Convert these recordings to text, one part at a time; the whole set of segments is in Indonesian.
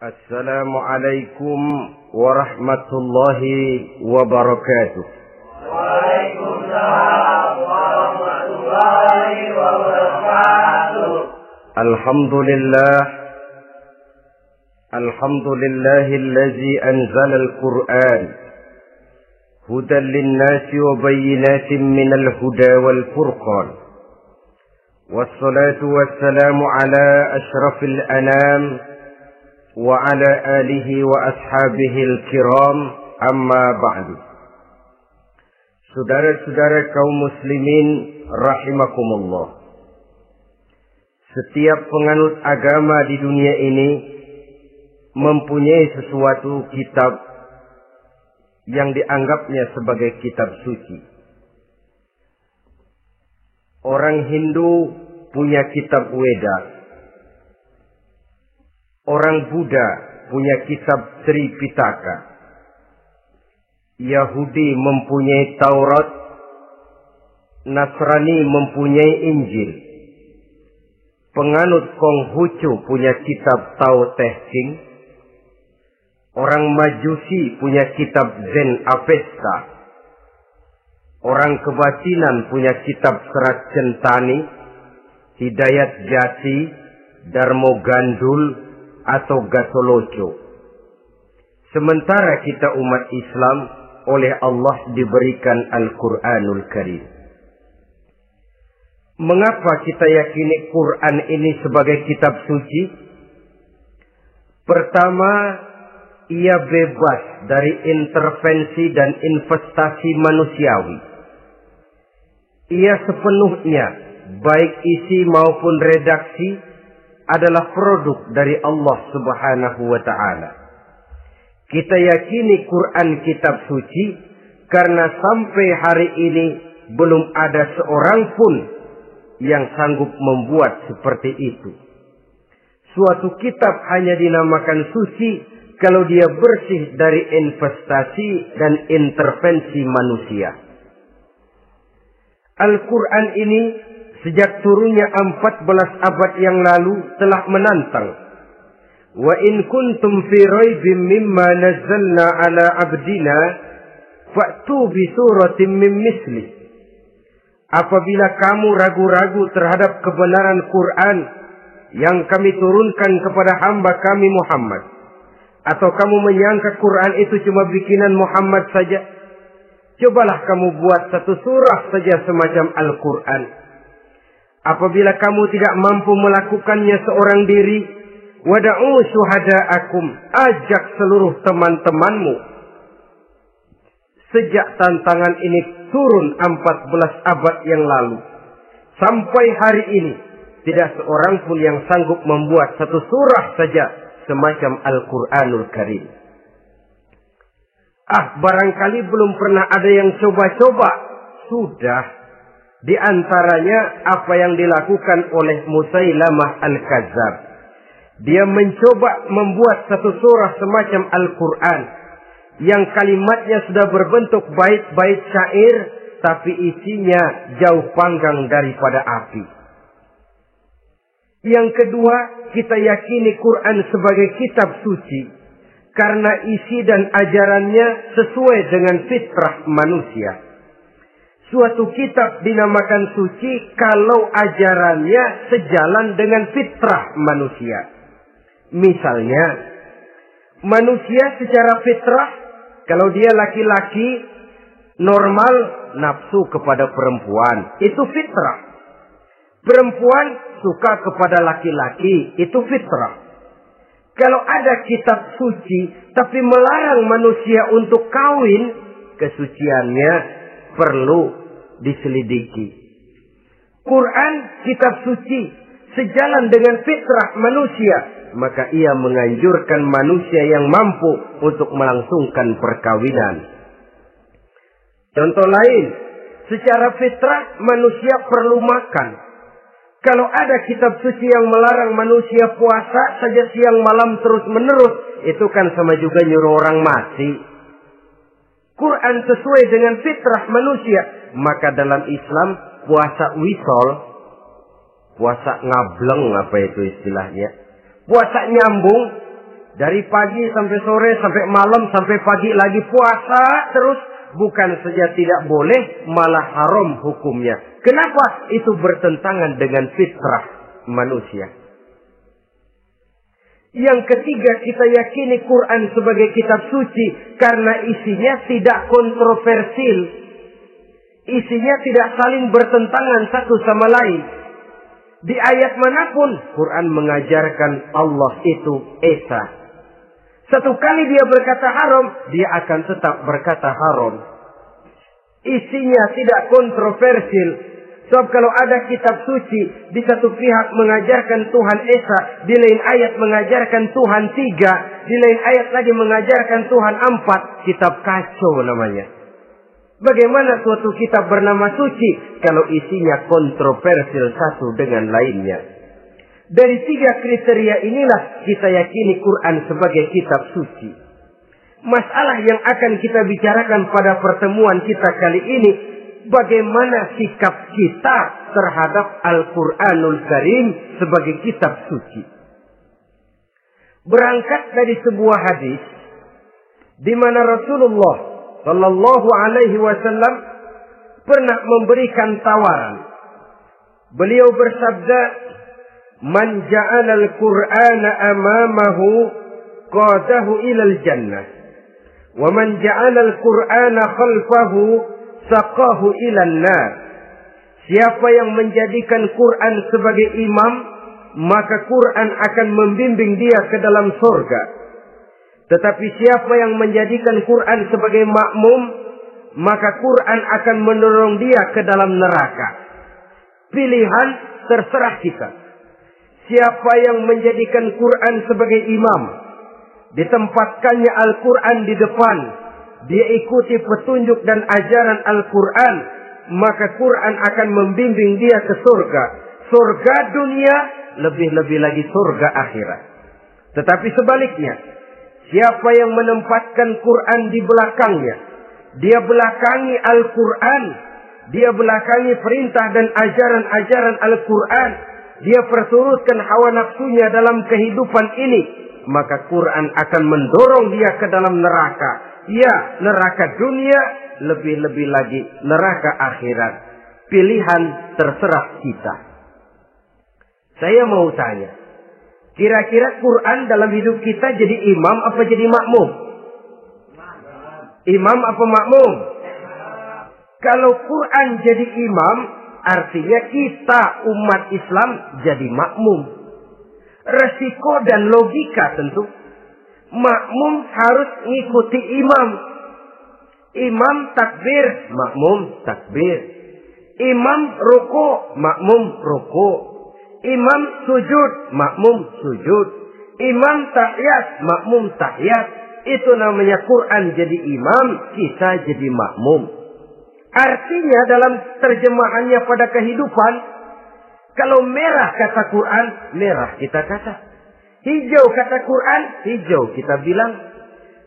Assalamualaikum warahmatullahi wabarakatuh. Waalaikumsalam warahmatullahi wabarakatuh. Alhamdulillahillazi anzala al-Qur'an hudan lin-nasi wa bayyinatin minal huda wal furqan. Wassalatu wassalamu ala asyrafil anam wa ala alihi wa ashabihil kiram, amma ba'du. Saudara-saudara kaum muslimin rahimakumullah. Setiap penganut agama di dunia ini mempunyai sesuatu kitab yang dianggapnya sebagai kitab suci. Orang Hindu punya kitab Weda. Orang Buddha punya kitab Tripitaka. Yahudi mempunyai Taurat. Nasrani mempunyai Injil. Penganut Konghucu punya kitab Tao Te Ching. Orang Majusi punya kitab Zen Avesta. Orang kebatinan punya kitab Serat Centani, Hidayat Jati, Darmo Gandul, atau Gatoloco. Sementara kita umat Islam oleh Allah diberikan Al-Quranul Karim. Mengapa kita yakini Quran ini sebagai kitab suci? Pertama, ia bebas dari intervensi dan investasi manusiawi. Ia sepenuhnya, baik isi maupun redaksi, adalah produk dari Allah Subhanahu wa ta'ala. Kita yakini Quran kitab suci karena sampai hari ini belum ada seorang pun yang sanggup membuat seperti itu. Suatu kitab hanya dinamakan suci kalau dia bersih dari investasi dan intervensi manusia. Al-Quran ini sejak turunnya 14 abad yang lalu telah menantang. Wa in kuntum fi raibin mimma nazzalna ala abdina fa'tu bi suratin min misli. Apabila kamu ragu-ragu terhadap kebenaran Quran yang kami turunkan kepada hamba kami Muhammad, atau kamu menyangka Quran itu cuma bikinan Muhammad saja, cobalah kamu buat satu surah saja semacam Al-Quran. Apabila kamu tidak mampu melakukannya seorang diri, wada'u syuhada'akum, ajak seluruh teman-temanmu. Sejak tantangan ini turun 14 abad yang lalu, sampai hari ini, tidak seorang pun yang sanggup membuat satu surah saja semacam Al-Quranul Karim. Barangkali belum pernah ada yang coba-coba. Sudah. Di antaranya apa yang dilakukan oleh Musailamah Al-Kadzab. Dia mencoba membuat satu surah semacam Al-Quran yang kalimatnya sudah berbentuk bait-bait syair, tapi isinya jauh panggang daripada api. Yang kedua, kita yakini Quran sebagai kitab suci karena isi dan ajarannya sesuai dengan fitrah manusia. Suatu kitab dinamakan suci kalau ajarannya sejalan dengan fitrah manusia. Misalnya, manusia secara fitrah, kalau dia laki-laki, normal nafsu kepada perempuan. Itu fitrah. Perempuan suka kepada laki-laki. Itu fitrah. Kalau ada kitab suci, tapi melarang manusia untuk kawin, kesuciannya perlu diselidiki. Quran kitab suci sejalan dengan fitrah manusia, maka ia menganjurkan manusia yang mampu untuk melangsungkan perkawinan. Contoh lain, secara fitrah manusia perlu makan. Kalau ada kitab suci yang melarang manusia puasa saja siang malam terus menerus, itu kan sama juga nyuruh orang mati. Quran sesuai dengan fitrah manusia. Maka dalam Islam puasa wisol, puasa ngableng, apa itu istilahnya, puasa nyambung, Dari pagi sampai sore, sampai malam, sampai pagi lagi puasa terus. Bukan saja tidak boleh, malah haram hukumnya. Kenapa? Itu bertentangan dengan fitrah manusia. Yang ketiga, kita yakini Quran sebagai kitab suci karena isinya tidak kontroversial. Isinya tidak saling bertentangan satu sama lain. Di ayat manapun, Quran mengajarkan Allah itu Esa. Satu kali dia berkata haram, dia akan tetap berkata haram. Isinya tidak kontroversial. Sebab kalau ada kitab suci, di satu pihak mengajarkan Tuhan Esa, di lain ayat mengajarkan Tuhan 3, di lain ayat lagi mengajarkan Tuhan 4, kitab kacau namanya. Bagaimana suatu kitab bernama suci kalau isinya kontroversial satu dengan lainnya? Dari 3 kriteria inilah kita yakini Quran sebagai kitab suci. Masalah yang akan kita bicarakan pada pertemuan kita kali ini, bagaimana sikap kita terhadap Al-Quranul Karim sebagai kitab suci. Berangkat dari sebuah hadis di mana Rasulullah Sallallahu Alaihi Wasallam pernah memberikan tawaran. Beliau bersabda, "Man ja'ala al-Qur'ana amamahu qadahu ilal jannah, wa man ja'ala al-Qur'ana khalfahu saqahu ilan nar." Siapa yang menjadikan Quran sebagai imam, maka Quran akan membimbing dia ke dalam surga. Tetapi siapa yang menjadikan Quran sebagai makmum, maka Quran akan mendorong dia ke dalam neraka. Pilihan terserah kita. Siapa yang menjadikan Quran sebagai imam, ditempatkannya Al-Quran di depan, dia ikuti petunjuk dan ajaran Al-Quran, maka Quran akan membimbing dia ke surga. Surga dunia, lebih-lebih lagi surga akhirat. Tetapi sebaliknya, siapa yang menempatkan Quran di belakangnya, dia belakangi Al-Quran, dia belakangi perintah dan ajaran-ajaran Al-Quran, dia perturutkan hawa nafsunya dalam kehidupan ini, maka Quran akan mendorong dia ke dalam neraka. Ya, neraka dunia, lebih-lebih lagi neraka akhirat. Pilihan terserah kita. Saya mau tanya, kira-kira Quran dalam hidup kita jadi imam apa jadi makmum? Imam apa makmum? Kalau Quran jadi imam, artinya kita umat Islam jadi makmum. Resiko dan logika tentu. Makmum harus ngikuti imam. Imam takbir, makmum takbir. Imam ruku, makmum ruku. Imam sujud, makmum sujud. Imam tahiyat, makmum tahiyat. Itu namanya Quran jadi imam, kita jadi makmum. Artinya dalam terjemahannya pada kehidupan, kalau merah kata Quran, merah kita kata. Hijau kata Quran, hijau kita bilang.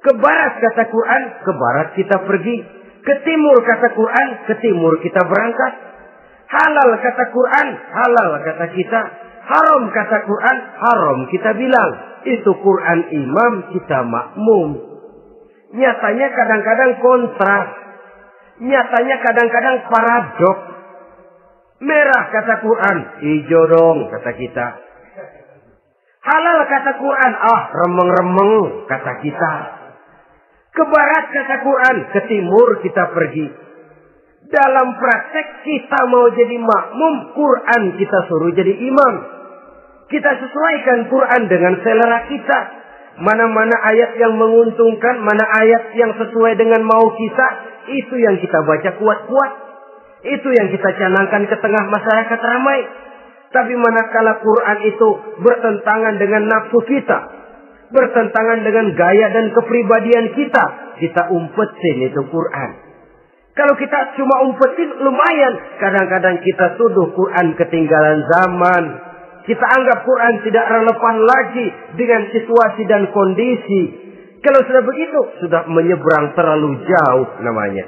Ke barat kata Quran, ke barat kita pergi. Ke timur kata Quran, ke timur kita berangkat. Halal kata Quran, halal kata kita. Haram kata Quran, haram kita bilang. Itu Quran imam, kita makmum. Nyatanya kadang-kadang kontras. Nyatanya kadang-kadang paradok. Merah kata Quran, hijau dong kata kita. Halal kata Quran, remeng-remeng kata kita. Ke barat kata Quran, ke timur kita pergi. Dalam praktek kita mau jadi makmum, Quran kita suruh jadi imam. Kita sesuaikan Quran dengan selera kita. Mana-mana ayat yang menguntungkan, mana ayat yang sesuai dengan mau kita, itu yang kita baca kuat-kuat. Itu yang kita canangkan ke tengah masyarakat ramai. Tapi manakala Quran itu bertentangan dengan nafsu kita, bertentangan dengan gaya dan kepribadian kita, kita umpetin itu Quran. Kalau kita cuma umpetin lumayan, kadang-kadang kita tuduh Quran ketinggalan zaman. Kita anggap Quran tidak relevan lagi dengan situasi dan kondisi. Kalau sudah begitu, sudah menyeberang terlalu jauh namanya.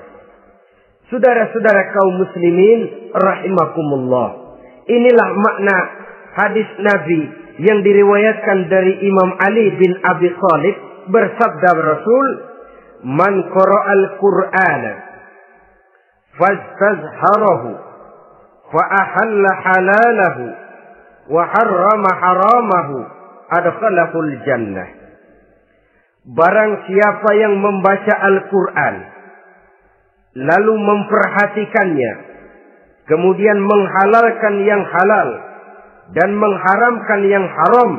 Saudara-saudara kaum muslimin rahimakumullah. Inilah makna hadis Nabi yang diriwayatkan dari Imam Ali bin Abi Thalib, bersabda Rasul, "Man qara'al Qur'ana fastazharahu fa ahalla halalahu wa harrama haramahu adkhalahul jannah." Barang siapa yang membaca Al-Quran lalu memperhatikannya, kemudian menghalalkan yang halal dan mengharamkan yang haram,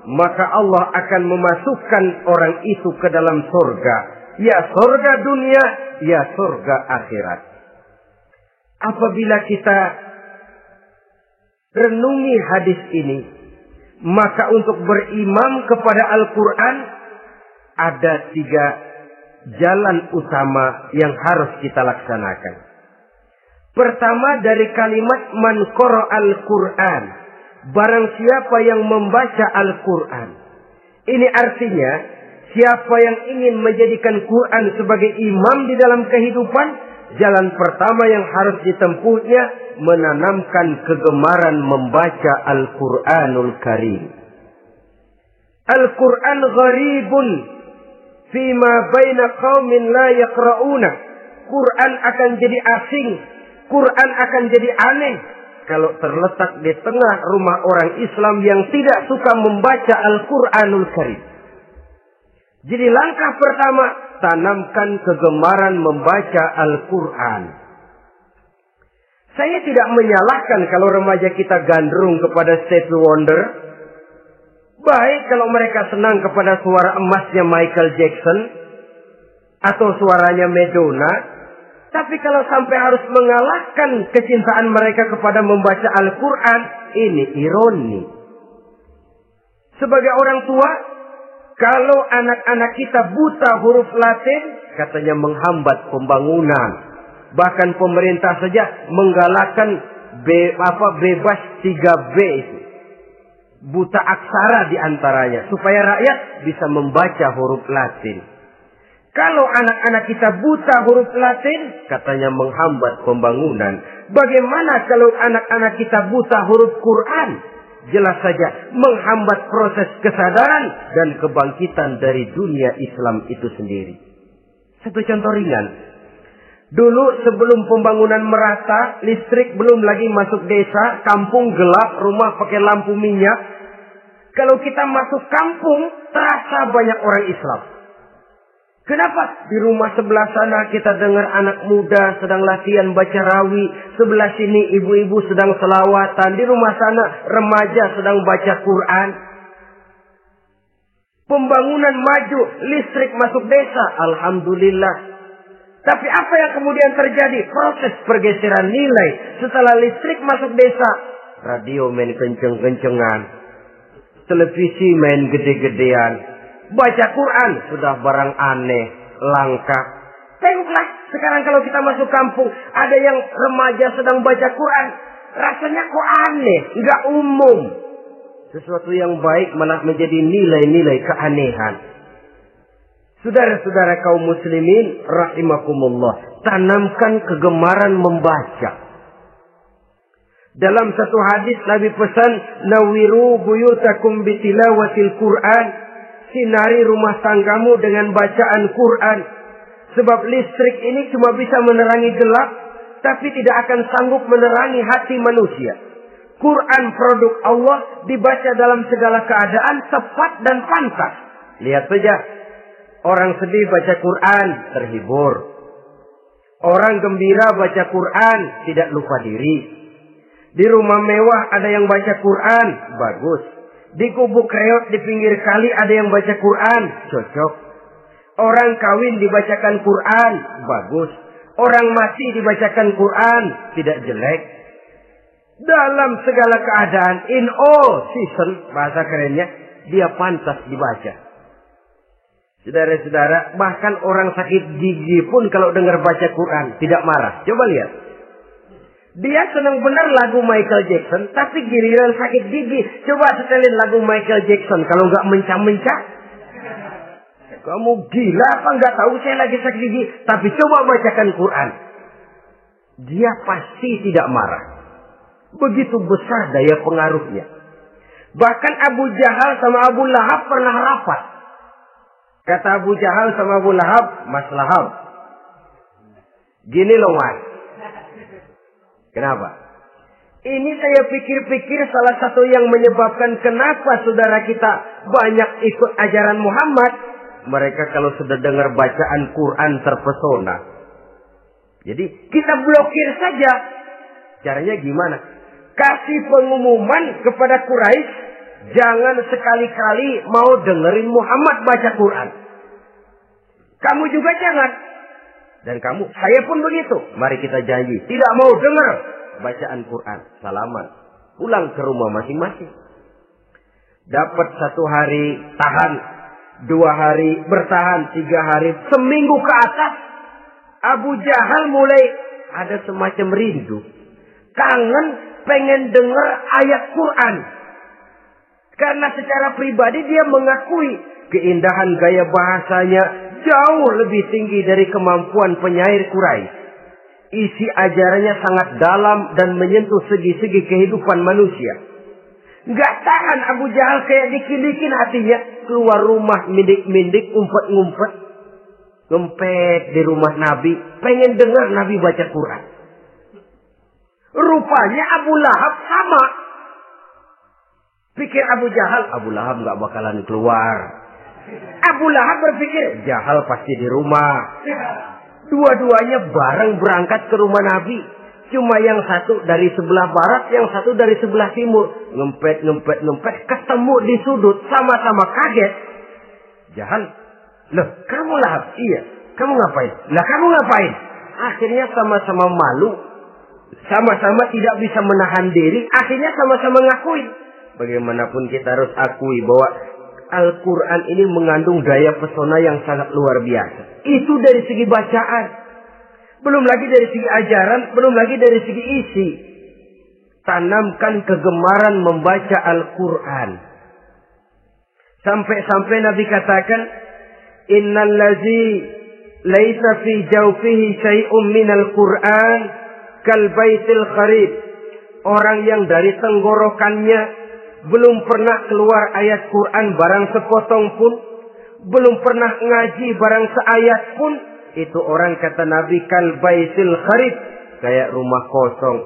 maka Allah akan memasukkan orang itu ke dalam surga. Ya surga dunia, ya surga akhirat. Apabila kita renungi hadis ini, maka untuk berimam kepada Al-Quran ada 3 jalan utama yang harus kita laksanakan. Pertama, dari kalimat man qara'al Qur'an, barang siapa yang membaca Al-Quran. Ini artinya siapa yang ingin menjadikan Quran sebagai imam di dalam kehidupan, jalan pertama yang harus ditempuhnya menanamkan kegemaran membaca Al-Quranul Karim. Al-Quran gharibun fima baina qaumin la yaqra'una. Quran akan jadi asing, Quran akan jadi aneh kalau terletak di tengah rumah orang Islam yang tidak suka membaca Al-Quranul Karim. Jadi langkah pertama, tanamkan kegemaran membaca Al-Quran. Saya tidak menyalahkan kalau remaja kita gandrung kepada Stevie Wonder. Baik kalau mereka senang kepada suara emasnya Michael Jackson atau suaranya Madonna. Tapi kalau sampai harus mengalahkan kecintaan mereka kepada membaca Al-Quran, ini ironi. Sebagai orang tua, kalau anak-anak kita buta huruf Latin, katanya menghambat pembangunan. Bahkan pemerintah saja menggalakkan bebas 3B itu. Buta aksara diantaranya, supaya rakyat bisa membaca huruf Latin. Kalau anak-anak kita buta huruf Latin, katanya menghambat pembangunan. Bagaimana kalau anak-anak kita buta huruf Quran? Jelas saja menghambat proses kesadaran dan kebangkitan dari dunia Islam itu sendiri. Satu contoh ringan. Dulu sebelum pembangunan merata, listrik belum lagi masuk desa, kampung gelap, rumah pakai lampu minyak. Kalau kita masuk kampung, terasa banyak orang Islam. Kenapa? Di rumah sebelah sana kita dengar anak muda sedang latihan baca rawi. Sebelah sini ibu-ibu sedang selawatan. Di rumah sana remaja sedang baca Quran. Pembangunan maju, listrik masuk desa. Alhamdulillah. Tapi apa yang kemudian terjadi? Proses pergeseran nilai. Setelah listrik masuk desa, radio main kenceng-kencengan. Televisi main gede-gedean. Baca Quran sudah barang aneh, langka. Tengoklah sekarang kalau kita masuk kampung, ada yang remaja sedang baca Quran. Rasanya kok aneh, nggak umum. Sesuatu yang baik malah menjadi nilai-nilai keanehan. Saudara-saudara kaum muslimin rahimakumullah, tanamkan kegemaran membaca. Dalam satu hadis Nabi pesan, nawiru buyutakum bitilawatil Quran. Sinari rumah tanggamu dengan bacaan Quran. Sebab listrik ini cuma bisa menerangi gelap, tapi tidak akan sanggup menerangi hati manusia. Quran produk Allah dibaca dalam segala keadaan, tepat dan pantas. Lihat saja, orang sedih baca Quran, terhibur. Orang gembira baca Quran, tidak lupa diri. Di rumah mewah ada yang baca Quran, bagus. Di gubuk reot di pinggir kali ada yang baca Quran, cocok. Orang kawin dibacakan Quran, bagus. Orang mati dibacakan Quran, tidak jelek. Dalam segala keadaan, in all season, bahasa kerennya, dia pantas dibaca. Saudara-saudara, bahkan orang sakit gigi pun kalau dengar baca Quran, tidak marah. Coba lihat. Dia senang benar lagu Michael Jackson, tapi giliran sakit gigi, coba setelin lagu Michael Jackson. Kalau nggak mencah-mencah, kamu gila apa nggak tahu saya lagi sakit gigi? Tapi coba bacakan Quran, dia pasti tidak marah. Begitu besar daya pengaruhnya. Bahkan Abu Jahal sama Abu Lahab pernah rapat. Kata Abu Jahal sama Abu Lahab, Mas Lahab, gini loh Mas. Kenapa? Ini saya pikir-pikir salah satu yang menyebabkan kenapa saudara kita banyak ikut ajaran Muhammad. Mereka kalau sudah dengar bacaan Quran terpesona. Jadi kita blokir saja. Caranya gimana? Kasih pengumuman kepada Quraisy, jangan sekali-kali mau dengerin Muhammad baca Quran. Kamu juga jangan. Dan kamu, saya pun begitu. Mari kita janji, tidak mau dengar bacaan Quran. Salaman. Pulang ke rumah masing-masing. Dapat 1 hari tahan, 2 hari bertahan, 3 hari, seminggu ke atas. Abu Jahal mulai ada semacam rindu. Kangen pengen dengar ayat Quran. Karena secara pribadi dia mengakui keindahan gaya bahasanya jauh lebih tinggi dari kemampuan penyair Quraisy. Isi ajarannya sangat dalam dan menyentuh segi-segi kehidupan manusia. Gak tahan Abu Jahal kayak dikilikin hatinya. Keluar rumah mindik-mindik, umpet-ngumpet. Ngempet di rumah Nabi. Pengen dengar Nabi baca Quran. Rupanya Abu Lahab sama. Pikir Abu Jahal, Abu Lahab gak bakalan keluar. Abu Lahab berpikir, Jahal pasti di rumah. Dua-duanya bareng berangkat ke rumah Nabi. Cuma yang satu dari sebelah barat, yang satu dari sebelah timur. Ngempet, ketemu di sudut, sama-sama kaget. Jahal, loh kamu Lahab? Iya, kamu ngapain? Lah kamu ngapain? Akhirnya sama-sama malu. Sama-sama tidak bisa menahan diri. Akhirnya sama-sama ngakuin. Bagaimanapun kita harus akui bahwa Al-Quran ini mengandung daya pesona yang sangat luar biasa. Itu dari segi bacaan. Belum lagi dari segi ajaran. Belum lagi dari segi isi. Tanamkan kegemaran membaca Al-Quran. Sampai-sampai Nabi katakan, Innal ladzi laisa fi jawfihi syai'un minal Quran kal baitil kharib. Orang yang dari tenggorokannya belum pernah keluar ayat Quran barang sepotong pun, belum pernah ngaji barang seayat pun, itu orang kata Nabi kal baitil kharib, kayak rumah kosong.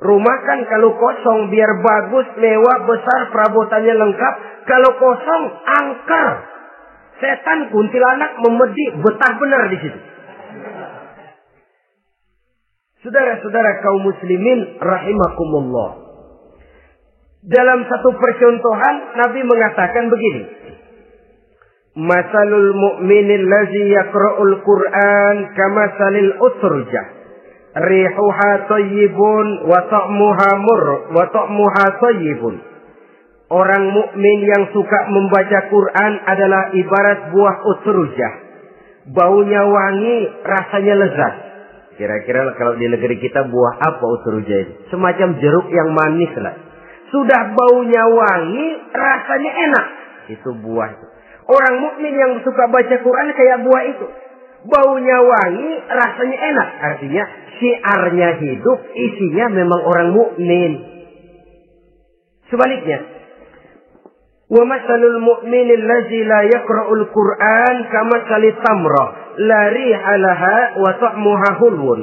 Rumah kan kalau kosong biar bagus, mewah, besar, perabotannya lengkap. Kalau kosong angker. Setan kuntilanak memedi betah benar di situ. Saudara-saudara kaum muslimin rahimakumullah. Dalam satu percontohan Nabi mengatakan begini. Masalul mu'minil ladzi yaqra'ul Qur'an kamasalil utrujah. Rihuha thayyibun wa ta'muha thayyibun. Orang mukmin yang suka membaca Quran adalah ibarat buah utrujah. Baunya wangi, rasanya lezat. Kira-kira kalau di negeri kita buah apa utrujah itu? Semacam jeruk yang manis lah. Sudah baunya wangi, rasanya enak. Itu buah itu. Orang mukmin yang suka baca Quran kayak buah itu. Baunya wangi, rasanya enak. Artinya syiarnya hidup, isinya memang orang mukmin. Sebaliknya, wa masalul mu'minil ladzi la yaqra'ul Qur'an kamasalit tamrah la riha laha wa ta'muha hulwun.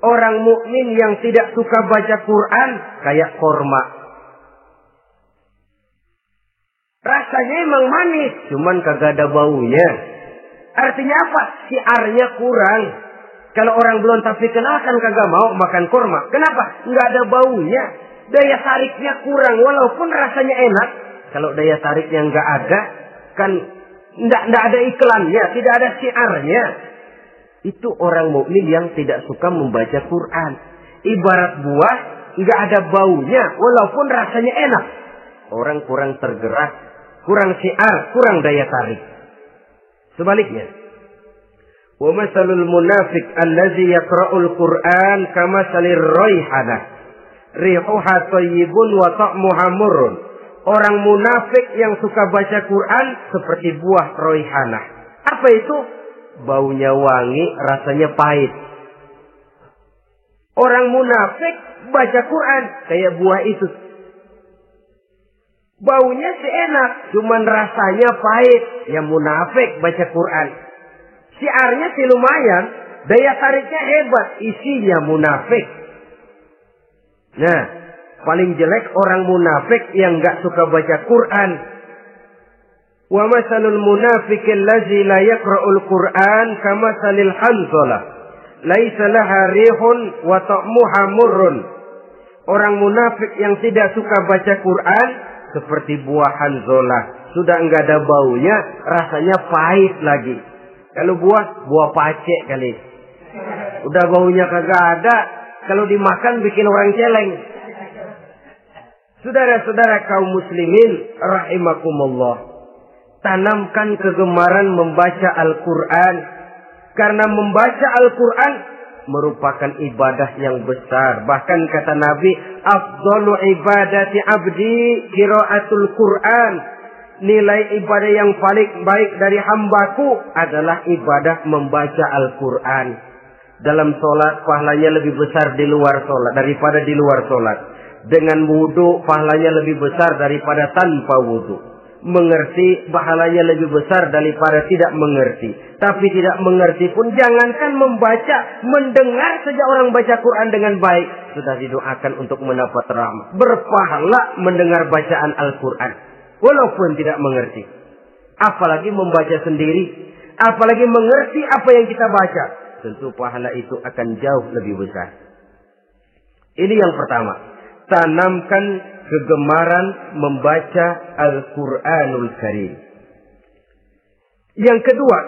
Orang mukmin yang tidak suka baca Quran kayak korma. Rasanya emang manis, cuman kagak ada baunya. Artinya apa? Syiarnya kurang. Kalau orang belum tapi kenal kan kagak mau makan korma. Kenapa? Nggak ada baunya. Daya tariknya kurang walaupun rasanya enak. Kalau daya tariknya nggak ada, kan nggak ada iklannya, tidak ada syiarnya. Itu orang mukmin yang tidak suka membaca Quran. Ibarat buah, nggak ada baunya, walaupun rasanya enak. Orang kurang tergerak, kurang syiar, kurang daya tarik. Sebaliknya, wa masalul munafiq allazi yaqra'ul Quran kamasalir raihanah. Rihuha thayyibun wa ta'muha murrun. Orang munafik yang suka baca Quran seperti buah raihanah. Apa itu? Baunya wangi, rasanya pahit. Orang munafik baca Quran kayak buah itu. Baunya sih enak, cuman rasanya pahit. Ya munafik baca Quran. Syiarnya sih lumayan, daya tariknya hebat, isinya munafik. Nah, paling jelek orang munafik yang nggak suka baca Quran. Wa masalul munafiqil ladzi la yaqra'ul Qur'an kamasalil hanzalah. Laisa laha rihun wa ta'muha murrun. Orang munafik yang tidak suka baca Quran seperti buah hanzalah, sudah enggak ada baunya, rasanya pahit lagi. Kalau buah pacek kali. Udah baunya kagak ada, kalau dimakan bikin orang celeng. Saudara-saudara kaum muslimin rahimakumullah, tanamkan kegemaran membaca Al-Qur'an, karena membaca Al-Qur'an merupakan ibadah yang besar. Bahkan kata Nabi, afdalu ibadati abdi qiraatul Qur'an. Nilai ibadah yang paling baik dari hambaku adalah ibadah membaca Al-Qur'an. Dalam sholat pahalanya lebih besar di luar sholat daripada di luar sholat. Dengan wudu pahalanya lebih besar daripada tanpa wudu. Mengerti pahalanya lebih besar daripada tidak mengerti. Tapi tidak mengerti pun jangankan membaca, mendengar saja orang baca Quran dengan baik sudah didoakan untuk mendapat rahmat. Berpahala mendengar bacaan Al-Quran walaupun tidak mengerti. Apalagi membaca sendiri, apalagi mengerti apa yang kita baca. Tentu pahala itu akan jauh lebih besar. Ini yang pertama. Tanamkan kegemaran membaca Al-Quranul Karim. Yang kedua,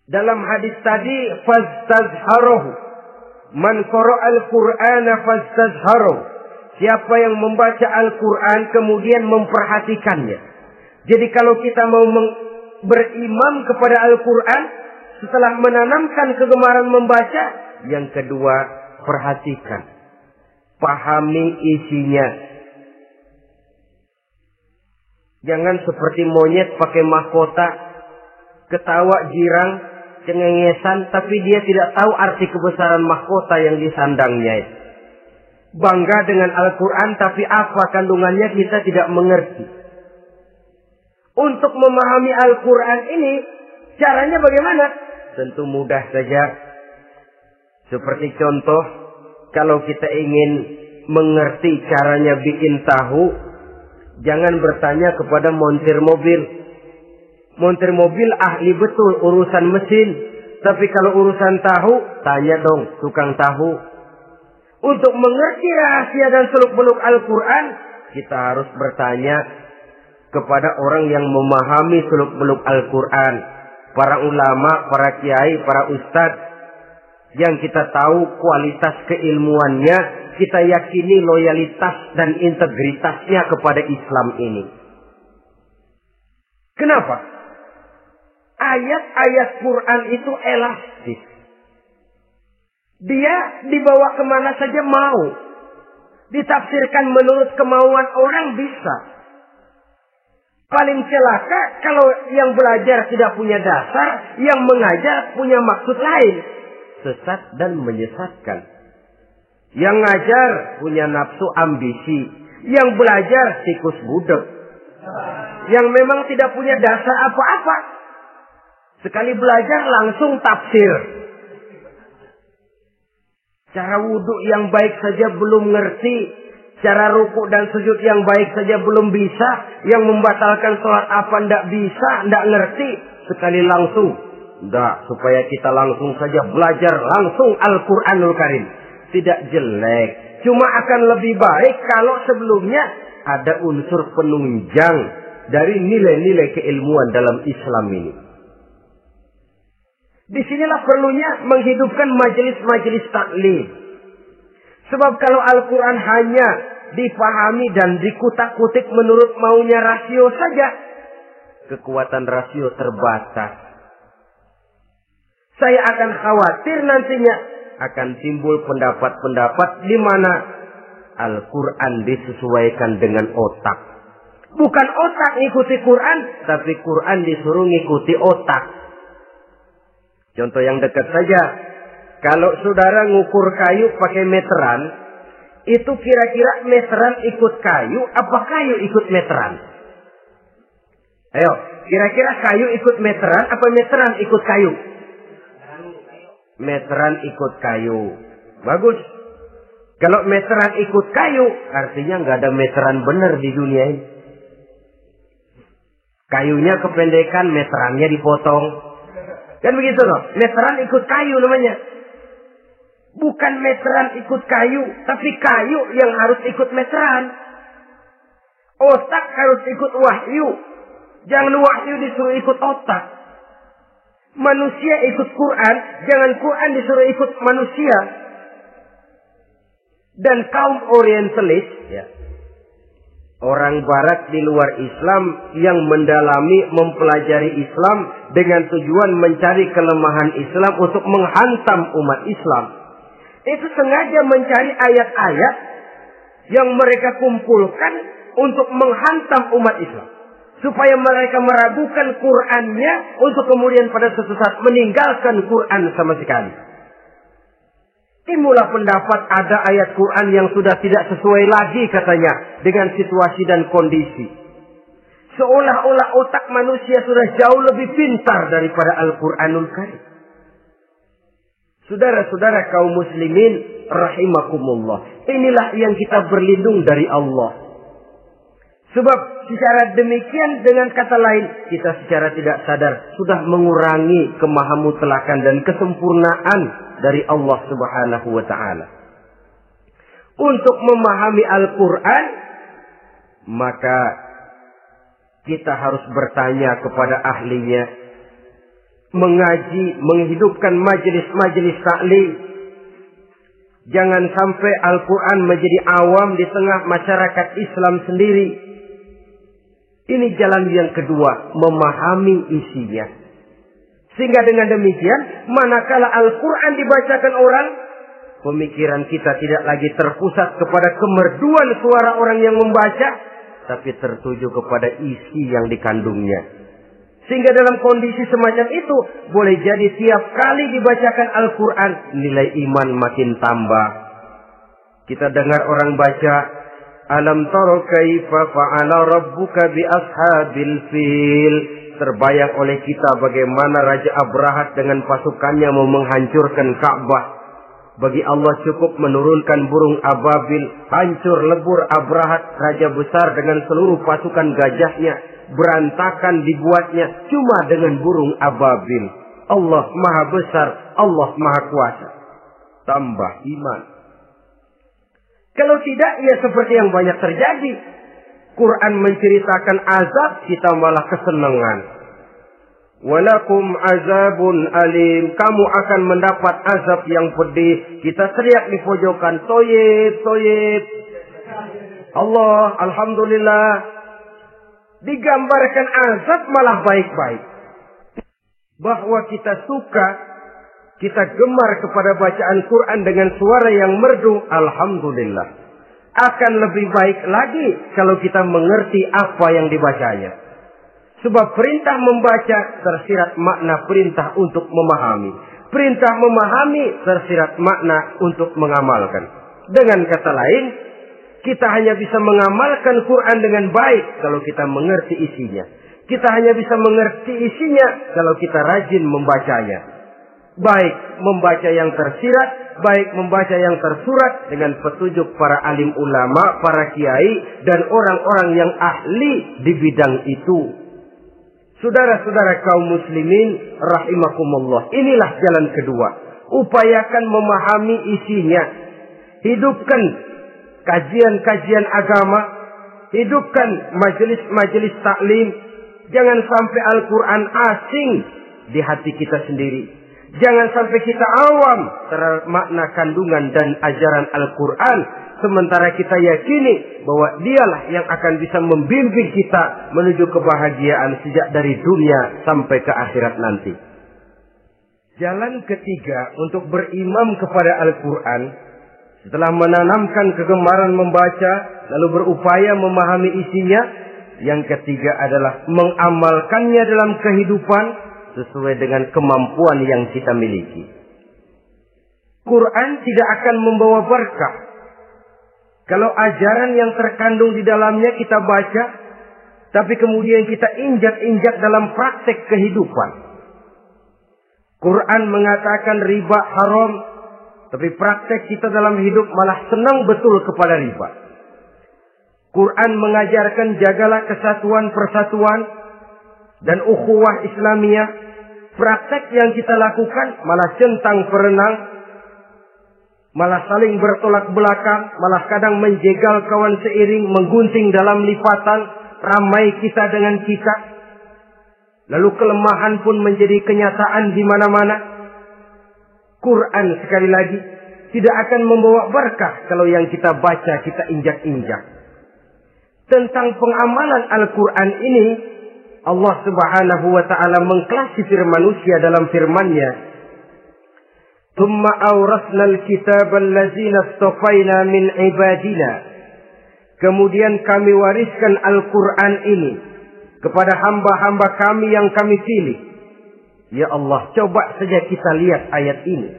dalam hadis tadi, fastazharuhu. Man qara'al Qur'ana fastazharuhu. Siapa yang membaca Al-Quran kemudian memperhatikannya. Jadi kalau kita mau berimam kepada Al-Quran, setelah menanamkan kegemaran membaca, yang kedua, perhatikan, pahami isinya. Jangan seperti monyet pakai mahkota, ketawa girang, cengengesan, tapi dia tidak tahu arti kebesaran mahkota yang disandangnya. Bangga dengan Al-Quran, tapi apa kandungannya kita tidak mengerti. Untuk memahami Al-Quran ini, caranya bagaimana? Tentu mudah saja. Seperti contoh, kalau kita ingin mengerti caranya bikin tahu, jangan bertanya kepada montir mobil. Montir mobil ahli betul urusan mesin. Tapi kalau urusan tahu, tanya dong tukang tahu. Untuk mengerti rahasia dan seluk-beluk Al-Quran, kita harus bertanya kepada orang yang memahami seluk-beluk Al-Quran. Para ulama, para kiai, para ustadz, yang kita tahu kualitas keilmuannya, kita yakini loyalitas dan integritasnya kepada Islam ini. Kenapa? Ayat-ayat Quran itu elastis. Dia dibawa kemana saja mau. Ditafsirkan menurut kemauan orang bisa. Paling celaka kalau yang belajar tidak punya dasar, yang mengajar punya maksud lain. Sesat dan menyesatkan. Yang ngajar punya nafsu ambisi, yang belajar tikus budek, yang memang tidak punya dasar apa-apa. Sekali belajar langsung tafsir. Cara wudhu yang baik saja belum ngerti, cara rukuk dan sujud yang baik saja belum bisa, yang membatalkan sholat apa ndak bisa, ndak ngerti. Sekali langsung. Enggak, supaya kita langsung saja belajar langsung Al-Quranul Karim. Tidak jelek. Cuma akan lebih baik kalau sebelumnya ada unsur penunjang dari nilai-nilai keilmuan dalam Islam ini. Disinilah perlunya menghidupkan majelis-majelis taklim. Sebab kalau Al-Quran hanya dipahami dan dikutak-kutik menurut maunya rasio saja, kekuatan rasio terbatas. Saya akan khawatir nantinya akan timbul pendapat-pendapat di mana Al-Quran disesuaikan dengan otak. Bukan otak ngikuti Quran, tapi Quran disuruh ngikuti otak. Contoh yang dekat saja. Kalau saudara ngukur kayu pakai meteran, itu kira-kira meteran ikut kayu, apa kayu ikut meteran? Ayo, kira-kira kayu ikut meteran, apa meteran ikut kayu? Meteran ikut kayu. Bagus. Kalau meteran ikut kayu, artinya nggak ada meteran benar di dunia ini. Kayunya kependekan, meterannya dipotong. Kan begitu loh. Meteran ikut kayu namanya. Bukan meteran ikut kayu, tapi kayu yang harus ikut meteran. Otak harus ikut wahyu. Jangan wahyu disuruh ikut otak. Manusia ikut Quran, jangan Quran disuruh ikut manusia. Dan kaum orientalis, ya, orang barat di luar Islam yang mendalami, mempelajari Islam dengan tujuan mencari kelemahan Islam untuk menghantam umat Islam. Itu sengaja mencari ayat-ayat yang mereka kumpulkan untuk menghantam umat Islam. Supaya mereka meragukan Qur'annya untuk kemudian pada suatu saat meninggalkan Qur'an sama sekali. Timbullah pendapat ada ayat Quran yang sudah tidak sesuai lagi katanya dengan situasi dan kondisi. Seolah-olah otak manusia sudah jauh lebih pintar daripada Al-Quranul Karim. Saudara-saudara kaum muslimin rahimakumullah. Inilah yang kita berlindung dari Allah. Sebab secara demikian dengan kata lain kita secara tidak sadar sudah mengurangi kemahamutlakan dan kesempurnaan dari Allah Subhanahu wa ta'ala. Untuk memahami Al-Quran, maka kita harus bertanya kepada ahlinya, mengaji, menghidupkan majelis-majelis taklim. Jangan sampai Al-Quran menjadi awam di tengah masyarakat Islam sendiri. Ini jalan yang kedua, memahami isinya. Sehingga dengan demikian, manakala Al-Quran dibacakan orang, pemikiran kita tidak lagi terpusat kepada kemerduan suara orang yang membaca, tapi tertuju kepada isi yang dikandungnya. Sehingga dalam kondisi semacam itu, boleh jadi tiap kali dibacakan Al-Quran, nilai iman makin tambah. Kita dengar orang baca, Alam tara kaifa fa'ala rabbuka bi ashabil fil. Terbayang oleh kita bagaimana Raja Abrahat dengan pasukannya mau menghancurkan Ka'bah. Bagi Allah cukup menurunkan burung ababil, hancur lebur Abrahat, raja besar dengan seluruh pasukan gajahnya, berantakan dibuatnya cuma dengan burung ababil. Allah Maha Besar, Allah Maha Kuasa. Tambah iman. Kalau tidak, ya seperti yang banyak terjadi. Quran menceritakan azab, kita malah kesenangan. Walakum azabun alim. Kamu akan mendapat azab yang pedih. Kita teriak di pojokan, toyib, toyib. Allah, alhamdulillah. Digambarkan azab malah baik-baik. Bahwa kita suka, kita gemar kepada bacaan Quran dengan suara yang merdu, alhamdulillah. Akan lebih baik lagi kalau kita mengerti apa yang dibacanya. Sebab perintah membaca tersirat makna perintah untuk memahami. Perintah memahami tersirat makna untuk mengamalkan. Dengan kata lain, kita hanya bisa mengamalkan Quran dengan baik kalau kita mengerti isinya. Kita hanya bisa mengerti isinya kalau kita rajin membacanya. Baik membaca yang tersirat, baik membaca yang tersurat dengan petunjuk para alim ulama, para kiai, dan orang-orang yang ahli di bidang itu. Saudara-saudara kaum muslimin rahimakumullah. Inilah jalan kedua. Upayakan memahami isinya. Hidupkan kajian-kajian agama. Hidupkan majelis-majelis taklim. Jangan sampai Al-Quran asing di hati kita sendiri. Jangan sampai kita awam terhadap makna kandungan dan ajaran Al-Quran. Sementara kita yakini bahwa dialah yang akan bisa membimbing kita menuju kebahagiaan sejak dari dunia sampai ke akhirat nanti. Jalan ketiga untuk berimam kepada Al-Quran, setelah menanamkan kegemaran membaca, lalu berupaya memahami isinya, yang ketiga adalah mengamalkannya dalam kehidupan sesuai dengan kemampuan yang kita miliki. Quran tidak akan membawa berkah Kalau ajaran yang terkandung di dalamnya kita baca, tapi kemudian kita injak-injak dalam praktek kehidupan. Quran mengatakan riba haram, tapi praktek kita dalam hidup malah senang betul kepada riba. Quran mengajarkan jagalah kesatuan persatuan dan ukhuwah Islamiyah. Praktek yang kita lakukan malah centang perenang, malah saling bertolak belakang, malah kadang menjegal kawan seiring, menggunting dalam lipatan, ramai kita dengan kita. Lalu kelemahan pun menjadi kenyataan di mana-mana. Quran sekali lagi tidak akan membawa berkah kalau yang kita baca kita injak-injak. Tentang pengamalan Al-Quran ini, Allah Subhanahu wa ta'ala mengklasifikasi manusia dalam firman-Nya. Tsumma awrasnal kitaba allazina istafaina min ibadina. Kemudian kami wariskan Al-Quran ini kepada hamba-hamba kami yang kami pilih. Ya Allah, coba saja kita lihat ayat ini.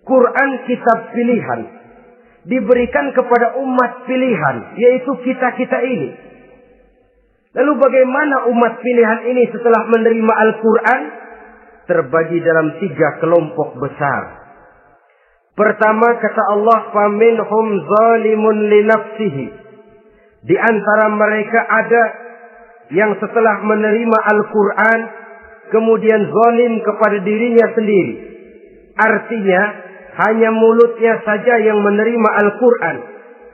Quran kitab pilihan, diberikan kepada umat pilihan, yaitu kita-kita ini. Lalu bagaimana umat pilihan ini setelah menerima Al-Quran? Terbagi dalam 3 kelompok besar. Pertama kata Allah, faminhum zalimun li nafsihi. Di antara mereka ada yang setelah menerima Al-Quran kemudian zalim kepada dirinya sendiri. Artinya hanya mulutnya saja yang menerima Al-Quran,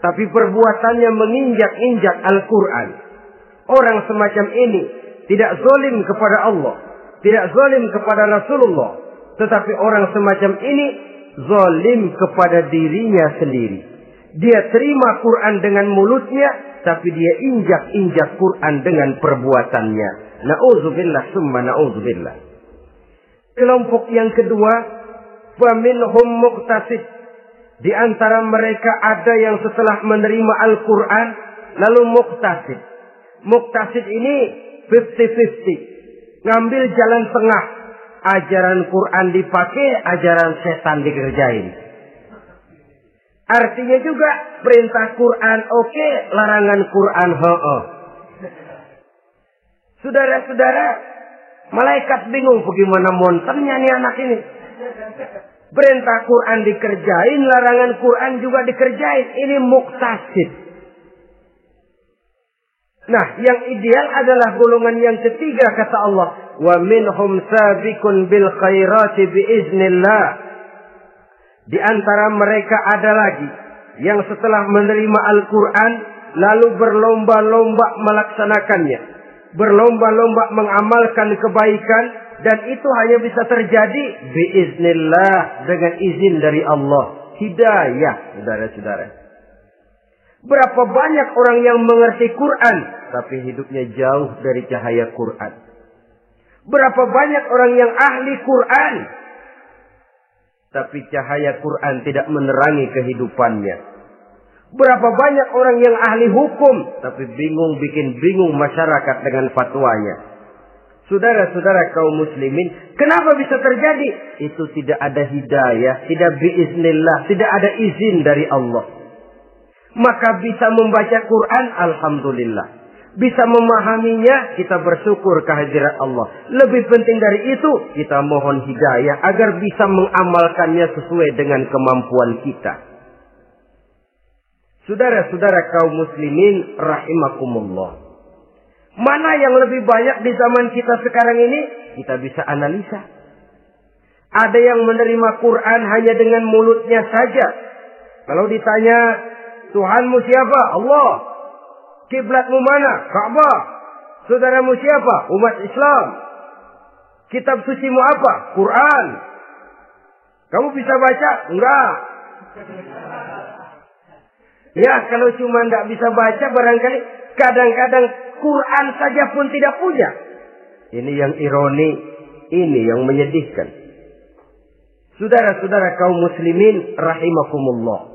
tapi perbuatannya menginjak-injak Al-Quran. Orang semacam ini tidak zalim kepada Allah, tidak zalim kepada Rasulullah, tetapi orang semacam ini zalim kepada dirinya sendiri. Dia terima Quran dengan mulutnya, tapi dia injak-injak Quran dengan perbuatannya. Na'udzubillah summa na'udzubillah. Kelompok yang kedua, faminhum muqtasid. Di antara mereka ada yang setelah menerima Al-Quran lalu muqtasid. Muqtasid ini 50-50. Ngambil jalan tengah. Ajaran Quran dipakai, ajaran setan dikerjain. Artinya juga perintah Quran oke, larangan Quran ho-oh. Saudara-saudara, malaikat bingung bagaimana monternya nih anak ini. Perintah Quran dikerjain, larangan Quran juga dikerjain. Ini muqtasid. Nah, yang ideal adalah golongan yang ketiga kata Allah, wa minhum sabiqun bil khairati biiznillah. Di antara mereka ada lagi yang setelah menerima Al-Quran lalu berlomba-lomba melaksanakannya, berlomba-lomba mengamalkan kebaikan, dan itu hanya bisa terjadi biiznillah, dengan izin dari Allah. Hidayah, saudara-saudara. Berapa banyak orang yang mengerti Quran tapi hidupnya jauh dari cahaya Quran. Berapa banyak orang yang ahli Quran tapi cahaya Quran tidak menerangi kehidupannya. Berapa banyak orang yang ahli hukum tapi bikin bingung masyarakat dengan fatwanya. Saudara-saudara kaum muslimin, kenapa bisa terjadi? Itu tidak ada hidayah, tidak biiznillah, tidak ada izin dari Allah. Maka bisa membaca Quran, alhamdulillah. Bisa memahaminya, kita bersyukur kehadirat Allah. Lebih penting dari itu, kita mohon hidayah agar bisa mengamalkannya sesuai dengan kemampuan kita. Saudara-saudara kaum muslimin rahimakumullah. Mana yang lebih banyak di zaman kita sekarang ini? Kita bisa analisa. Ada yang menerima Quran hanya dengan mulutnya saja. Kalau ditanya, Tuhanmu siapa? Allah. Kiblatmu mana? Ka'bah. Saudaramu siapa? Umat Islam. Kitab sucimu apa? Quran. Kamu bisa baca? Enggak. Ya, kalau cuma enggak bisa baca, barangkali kadang-kadang Quran saja pun tidak punya. Ini yang ironi, ini yang menyedihkan. Saudara-saudara kaum muslimin rahimakumullah.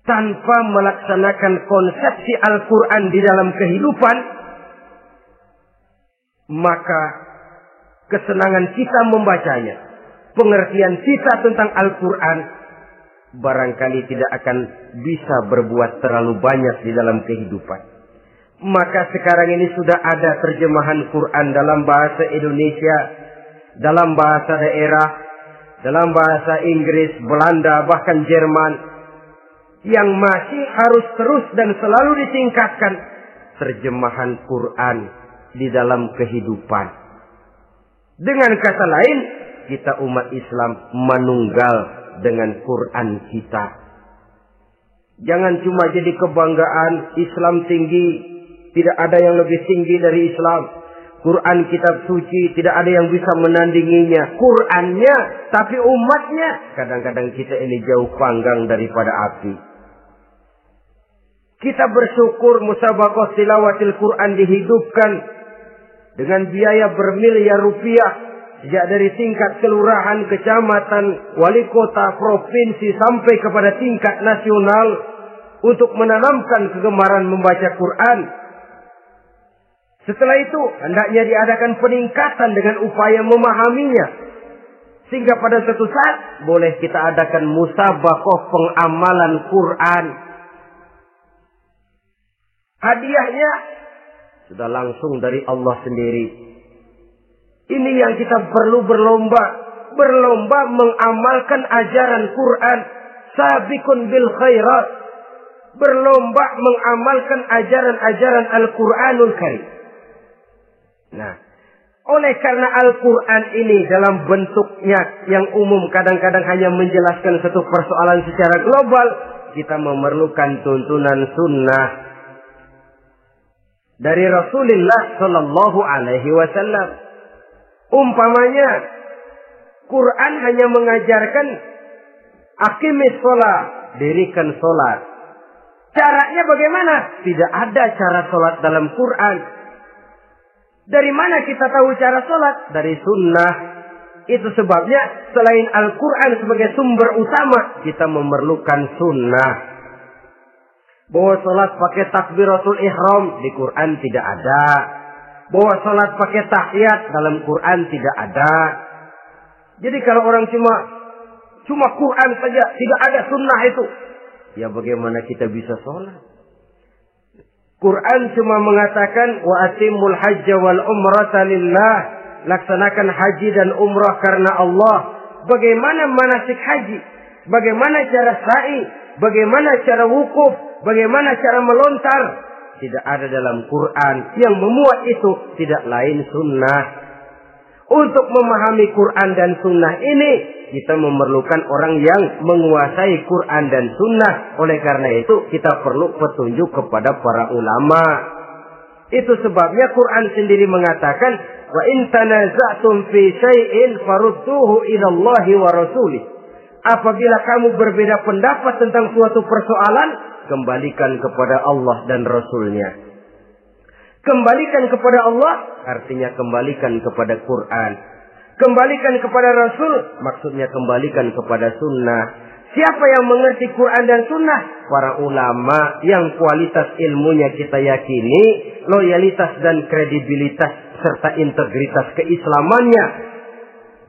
Tanpa melaksanakan konsepsi Al-Quran di dalam kehidupan, maka kesenangan kita membacanya, pengertian kita tentang Al-Quran barangkali tidak akan bisa berbuat terlalu banyak di dalam kehidupan. Maka sekarang ini sudah ada terjemahan Quran dalam bahasa Indonesia, dalam bahasa daerah, dalam bahasa Inggris, Belanda, bahkan Jerman, yang masih harus terus dan selalu ditingkatkan terjemahan Quran di dalam kehidupan. Dengan kata lain, kita umat Islam menunggal dengan Quran kita. Jangan cuma jadi kebanggaan Islam tinggi, tidak ada yang lebih tinggi dari Islam. Quran kitab suci, tidak ada yang bisa menandinginya. Qurannya, tapi umatnya, kadang-kadang kita ini jauh panggang daripada api. Kita bersyukur musabaqah tilawatil Quran dihidupkan dengan biaya bermiliar rupiah. Sejak dari tingkat kelurahan, kecamatan, wali kota, provinsi, sampai kepada tingkat nasional. Untuk menanamkan kegemaran membaca Quran. Setelah itu, hendaknya diadakan peningkatan dengan upaya memahaminya. Sehingga pada suatu saat, boleh kita adakan musabaqah pengamalan Quran. Hadiahnya sudah langsung dari Allah sendiri. Ini yang kita perlu berlomba. Berlomba mengamalkan ajaran Quran. Sabiqun bil khairat. Berlomba mengamalkan ajaran-ajaran Al-Quranul Karim. Nah, oleh karena Al-Quran ini dalam bentuknya yang umum kadang-kadang hanya menjelaskan satu persoalan secara global, kita memerlukan tuntunan sunnah dari Rasulullah Sallallahu Alaihi Wasallam. Umpamanya, Quran hanya mengajarkan aqimis sholat, dirikan sholat. Caranya bagaimana? Tidak ada cara sholat dalam Quran. Dari mana kita tahu cara sholat? Dari sunnah. Itu sebabnya selain Al-Quran sebagai sumber utama, kita memerlukan sunnah. Bahwa sholat pakai takbiratul ihram di Quran tidak ada. Bahwa sholat pakai tahiyat dalam Quran tidak ada. Jadi kalau orang cuma Quran saja, tidak ada sunnah itu, ya bagaimana kita bisa sholat? Quran cuma mengatakan wa atimul hajja wal umrata lillah, laksanakan haji dan umrah karena Allah. Bagaimana manasik haji? Bagaimana cara sa'i? Bagaimana cara wukuf? Bagaimana cara melontar? Tidak ada dalam Quran. Yang memuat itu tidak lain sunnah. Untuk memahami Quran dan sunnah ini, kita memerlukan orang yang menguasai Quran dan sunnah. Oleh karena itu, kita perlu petunjuk kepada para ulama. Itu sebabnya Quran sendiri mengatakan, wa in tanaza'tum fi syai'in farudduhu ila Allahi wa rasulih. Apabila kamu berbeda pendapat tentang suatu persoalan, kembalikan kepada Allah dan Rasulnya. Kembalikan kepada Allah artinya kembalikan kepada Quran. Kembalikan kepada Rasul maksudnya kembalikan kepada sunnah. Siapa yang mengerti Quran dan sunnah? Para ulama yang kualitas ilmunya kita yakini, loyalitas dan kredibilitas serta integritas keislamannya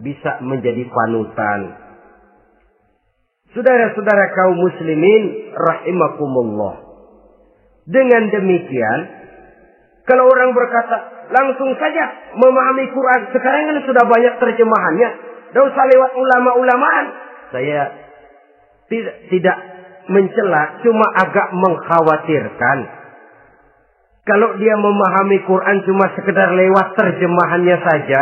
bisa menjadi panutan. Saudara-saudara kaum muslimin rahimakumullah. Dengan demikian, kalau orang berkata langsung saja memahami Quran, sekarang kan sudah banyak terjemahannya, tidak usah lewat ulama-ulamaan. Saya tidak mencela, cuma agak mengkhawatirkan. Kalau dia memahami Quran cuma sekedar lewat terjemahannya saja,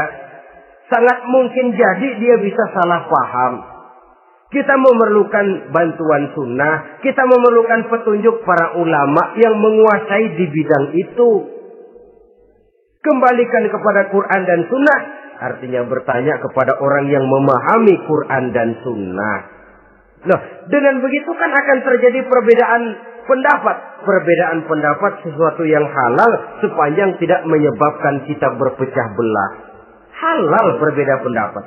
sangat mungkin jadi dia bisa salah paham. Kita memerlukan bantuan sunnah, kita memerlukan petunjuk para ulama yang menguasai di bidang itu. Kembalikan kepada Quran dan sunnah, artinya bertanya kepada orang yang memahami Quran dan sunnah. Loh, dengan begitu kan akan terjadi perbedaan pendapat. Perbedaan pendapat sesuatu yang halal sepanjang tidak menyebabkan kita berpecah belah. Halal berbeda pendapat.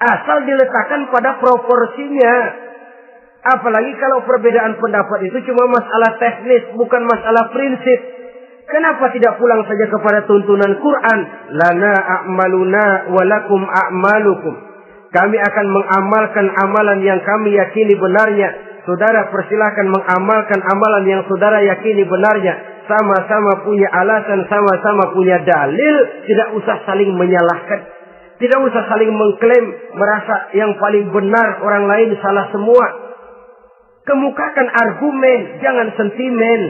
Asal diletakkan pada proporsinya. Apalagi kalau perbedaan pendapat itu cuma masalah teknis, bukan masalah prinsip. Kenapa tidak pulang saja kepada tuntunan Quran? Lana a'maluna walakum a'malukum. Kami akan mengamalkan amalan yang kami yakini benarnya. Saudara persilahkan mengamalkan amalan yang saudara yakini benarnya. Sama-sama punya alasan, sama-sama punya dalil. Tidak usah saling menyalahkan. Tidak usah saling mengklaim, merasa yang paling benar, orang lain salah semua. Kemukakan argumen, jangan sentimen.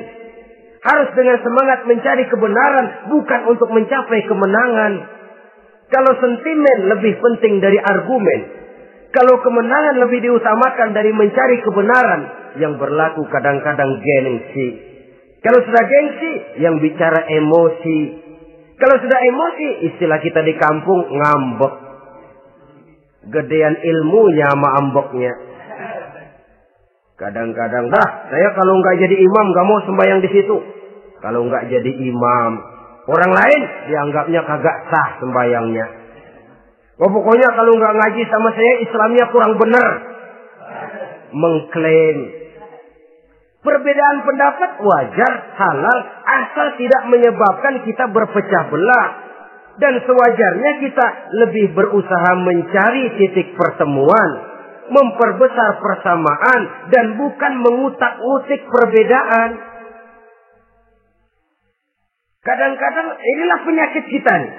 Harus dengan semangat mencari kebenaran, bukan untuk mencapai kemenangan. Kalau sentimen lebih penting dari argumen, kalau kemenangan lebih diutamakan dari mencari kebenaran, yang berlaku kadang-kadang gengsi. Kalau sudah gengsi, yang bicara emosi. Kalau sudah emosi, istilah kita di kampung, ngambek. Gedean ilmunya sama ambeknya. Kadang-kadang, saya kalau nggak jadi imam, nggak mau sembahyang di situ. Kalau nggak jadi imam, orang lain dianggapnya kagak sah sembahyangnya. Pokoknya kalau nggak ngaji sama saya, Islamnya kurang benar. Mengklaim. Perbedaan pendapat wajar, halal, asal tidak menyebabkan kita berpecah belah. Dan sewajarnya kita lebih berusaha mencari titik pertemuan, memperbesar persamaan, dan bukan mengutak-utik perbedaan. Kadang-kadang inilah penyakit kita nih.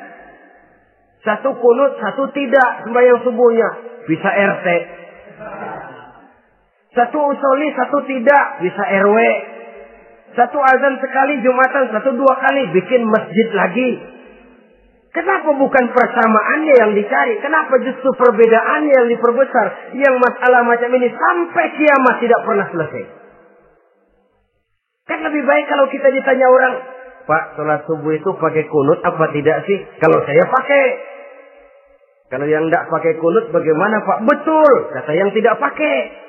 Satu kunut, satu tidak sembahyang subuhnya. Bisa RT. Satu usoli, satu tidak, bisa RW. Satu azan sekali Jumatan, satu dua kali, bikin masjid lagi. Kenapa bukan persamaannya yang dicari? Kenapa justru perbedaannya yang diperbesar? Yang masalah macam ini sampai kiamat tidak pernah selesai. Kan lebih baik kalau kita ditanya orang, Pak, sholat subuh itu pakai kunut apa tidak sih? Kalau saya pakai. Kalau yang tidak pakai kunut bagaimana Pak? Betul, kata yang tidak pakai.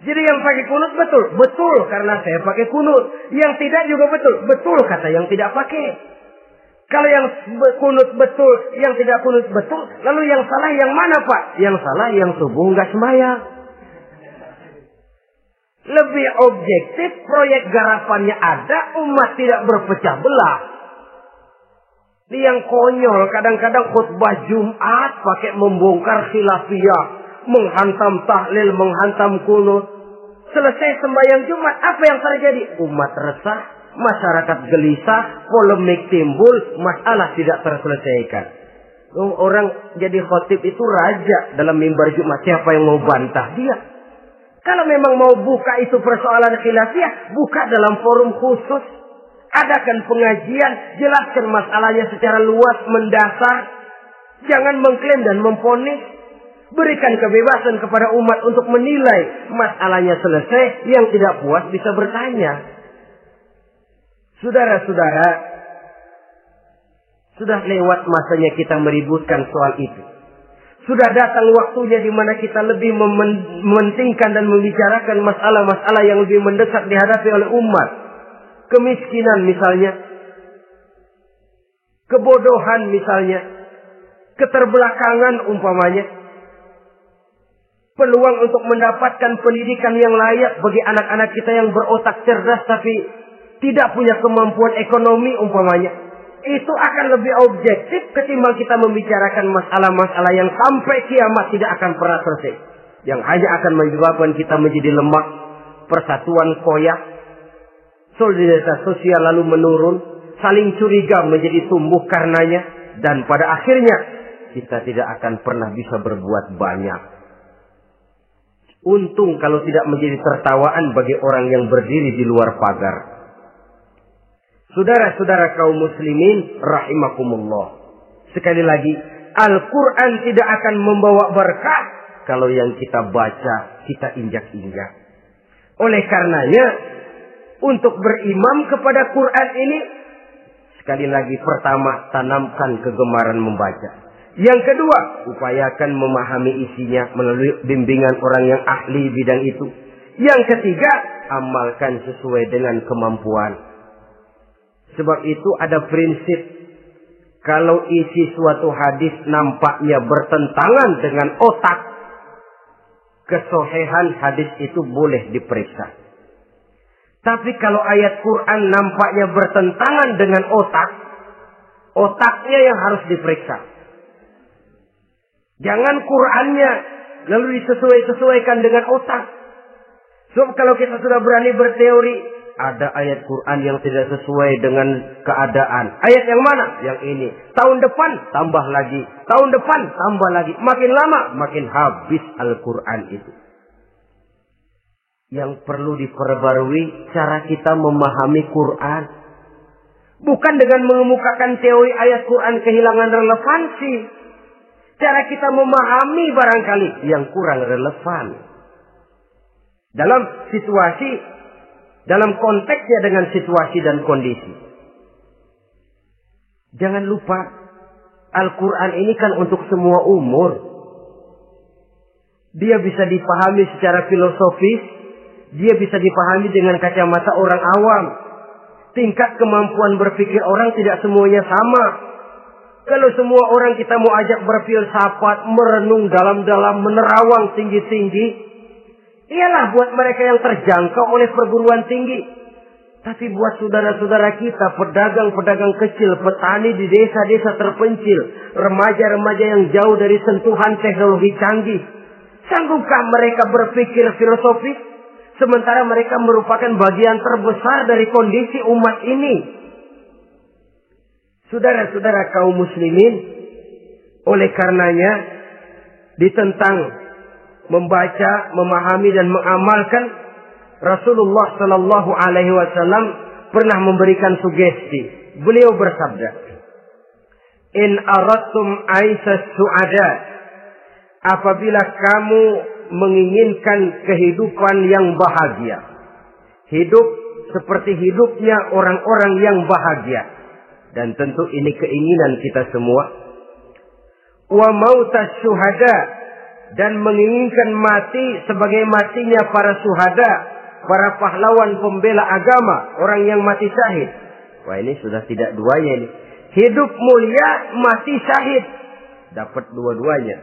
Jadi yang pakai kunut betul, betul karena saya pakai kunut. Yang tidak juga betul, betul kata yang tidak pakai. Kalau yang kunut betul, yang tidak kunut betul, lalu yang salah yang mana Pak? Yang salah yang subuh nggak sembahyang. Lebih objektif, proyek garapannya ada, umat tidak berpecah belah. Ini yang konyol, kadang-kadang khutbah Jumat pakai membongkar khilafiyah, menghantam tahlil, menghantam kunut. Selesai sembahyang Jumat, apa yang terjadi? Umat resah, masyarakat gelisah, polemik timbul, masalah tidak terselesaikan. Orang jadi khotib itu raja dalam mimbar Jumat. Siapa yang mau bantah dia? Kalau memang mau buka itu persoalan khilafiyah, buka dalam forum khusus. Adakan pengajian, jelaskan masalahnya secara luas, mendasar. Jangan mengklaim dan memvonis. Berikan kebebasan kepada umat untuk menilai masalahnya selesai. Yang tidak puas bisa bertanya. Saudara-saudara, sudah lewat masanya kita meributkan soal itu. Sudah datang waktunya di mana kita lebih mementingkan dan membicarakan masalah-masalah yang lebih mendesak dihadapi oleh umat. Kemiskinan misalnya, kebodohan misalnya, keterbelakangan umpamanya. Peluang untuk mendapatkan pendidikan yang layak bagi anak-anak kita yang berotak cerdas tapi tidak punya kemampuan ekonomi umpamanya. Itu akan lebih objektif ketimbang kita membicarakan masalah-masalah yang sampai kiamat tidak akan pernah selesai. Yang hanya akan menyebabkan kita menjadi lemah, persatuan koyak, solidaritas sosial lalu menurun, saling curiga menjadi tumbuh karenanya, dan pada akhirnya kita tidak akan pernah bisa berbuat banyak. Untung kalau tidak menjadi tertawaan bagi orang yang berdiri di luar pagar. Saudara-saudara kaum muslimin rahimakumullah. Sekali lagi, Al-Quran tidak akan membawa berkah kalau yang kita baca, kita injak-injak. Oleh karenanya, untuk berimam kepada Quran ini, sekali lagi pertama, tanamkan kegemaran membaca. Yang kedua, upayakan memahami isinya melalui bimbingan orang yang ahli bidang itu. Yang ketiga, amalkan sesuai dengan kemampuan. Sebab itu ada prinsip, kalau isi suatu hadis nampaknya bertentangan dengan otak, kesohihan hadis itu boleh diperiksa. Tapi kalau ayat Quran nampaknya bertentangan dengan otak, otaknya yang harus diperiksa. Jangan Qur'annya lalu disesuaikan dengan otak. Sebab kalau kita sudah berani berteori, ada ayat Quran yang tidak sesuai dengan keadaan. Ayat yang mana? Yang ini. Tahun depan tambah lagi. Tahun depan tambah lagi. Makin lama makin habis Al-Quran itu. Yang perlu diperbarui cara kita memahami Quran. Bukan dengan mengemukakan teori ayat Quran kehilangan relevansi. Cara kita memahami barangkali yang kurang relevan. Dalam situasi, dalam konteksnya dengan situasi dan kondisi. Jangan lupa, Al-Quran ini kan untuk semua umur. Dia bisa dipahami secara filosofis. Dia bisa dipahami dengan kacamata orang awam. Tingkat kemampuan berpikir orang tidak semuanya sama. Kalau semua orang kita mau ajak berfilsafat, merenung dalam-dalam, menerawang tinggi-tinggi, ialah buat mereka yang terjangkau oleh perguruan tinggi. Tapi buat saudara-saudara kita, pedagang-pedagang kecil, petani di desa-desa terpencil, remaja-remaja yang jauh dari sentuhan teknologi canggih, sanggupkah mereka berpikir filosofis? Sementara mereka merupakan bagian terbesar dari kondisi umat ini. Saudara-saudara kaum muslimin, oleh karenanya ditentang membaca, memahami dan mengamalkan, Rasulullah Sallallahu Alaihi Wasallam pernah memberikan sugesti. Beliau bersabda, "In aradtum aisas su'ada," apabila kamu menginginkan kehidupan yang bahagia, hidup seperti hidupnya orang-orang yang bahagia. Dan tentu ini keinginan kita semua. Wa mautas syuhada, dan menginginkan mati sebagai matinya para syuhada, para pahlawan pembela agama, orang yang mati syahid. Wah, ini sudah tidak duanya ini. Hidup mulia, mati syahid. Dapat dua-duanya.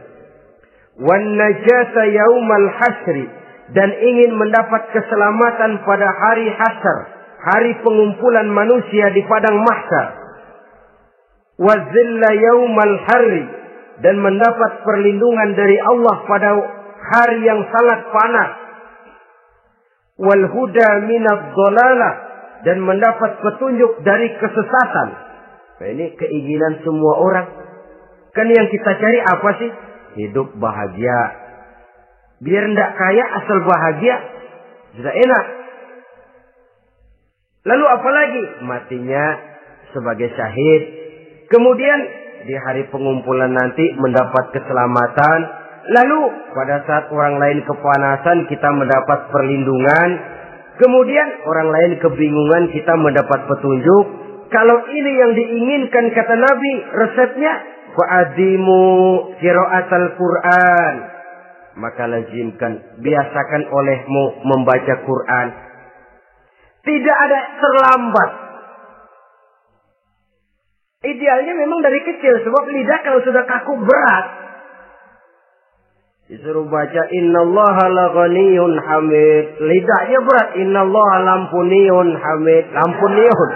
Wan najata yaumal hasri, dan ingin mendapat keselamatan pada hari hasyar, hari pengumpulan manusia di padang mahsyar. Wazilla yaumal harri, dan mendapat perlindungan dari Allah pada hari yang sangat panas. Wal huda minadh dhalalah, dan mendapat petunjuk dari kesesatan. Nah, ini keinginan semua orang. Kan yang kita cari apa sih? Hidup bahagia. Biar ndak kaya asal bahagia, sudah enak. Lalu apa lagi? Matinya sebagai syahid. Kemudian di hari pengumpulan nanti mendapat keselamatan. Lalu pada saat orang lain kepanasan kita mendapat perlindungan. Kemudian orang lain kebingungan kita mendapat petunjuk. Kalau ini yang diinginkan kata Nabi, resepnya fa'adimu qiraatal Quran. Maka lazimkan, biasakan olehmu membaca Quran. Tidak ada terlambat. Idealnya memang dari kecil, sebab lidah kalau sudah kaku berat. Disuruh baca innallaha laghaniyun hamid. Lidahnya berat. Innallaha lampuniyun hamid. Lampuniyun.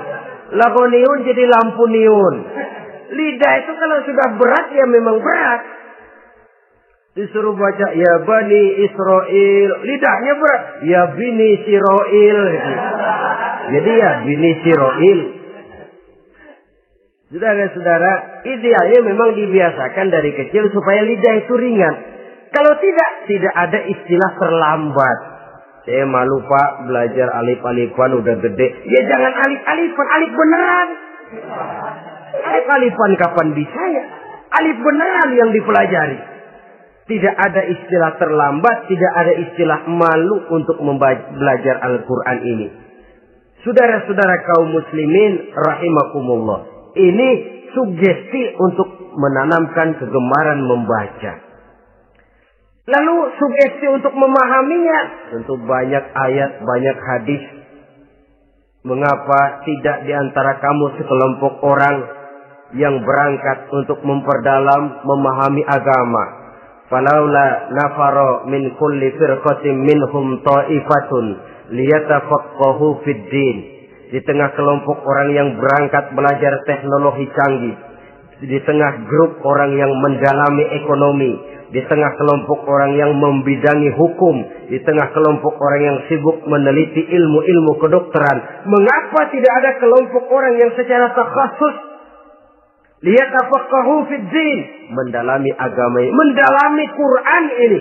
Laghaniyun jadi lampuniyun. Lidah itu kalau sudah berat ya memang berat. Disuruh baca ya bani Israel. Lidahnya berat. Ya bini Siroil. Jadi ya bini Siroil. Saudara-saudara, idealnya memang dibiasakan dari kecil supaya lidah itu ringan. Kalau tidak ada istilah terlambat. Saya malu Pak, belajar alif-alifan udah gede. Ya jangan alif-alifan, alif beneran. Alif-alifan kapan bisa ya? Alif beneran yang dipelajari. Tidak ada istilah terlambat, tidak ada istilah malu untuk belajar Al-Quran ini. Saudara-saudara kaum muslimin rahimakumullah. Ini sugesti untuk menanamkan kegemaran membaca. Lalu sugesti untuk memahaminya. Tentu banyak ayat, banyak hadis. Mengapa tidak diantara kamu sekelompok orang yang berangkat untuk memperdalam, memahami agama. Falaula nafaro min kulli firqatin minhum ta'ifatun liyatafaqahu fid din. Di tengah kelompok orang yang berangkat belajar teknologi canggih, di tengah grup orang yang mendalami ekonomi, di tengah kelompok orang yang membidangi hukum, di tengah kelompok orang yang sibuk meneliti ilmu-ilmu kedokteran, mengapa tidak ada kelompok orang yang secara takhasus liyatafaqahu fid din, mendalami agama ini, mendalami Quran ini?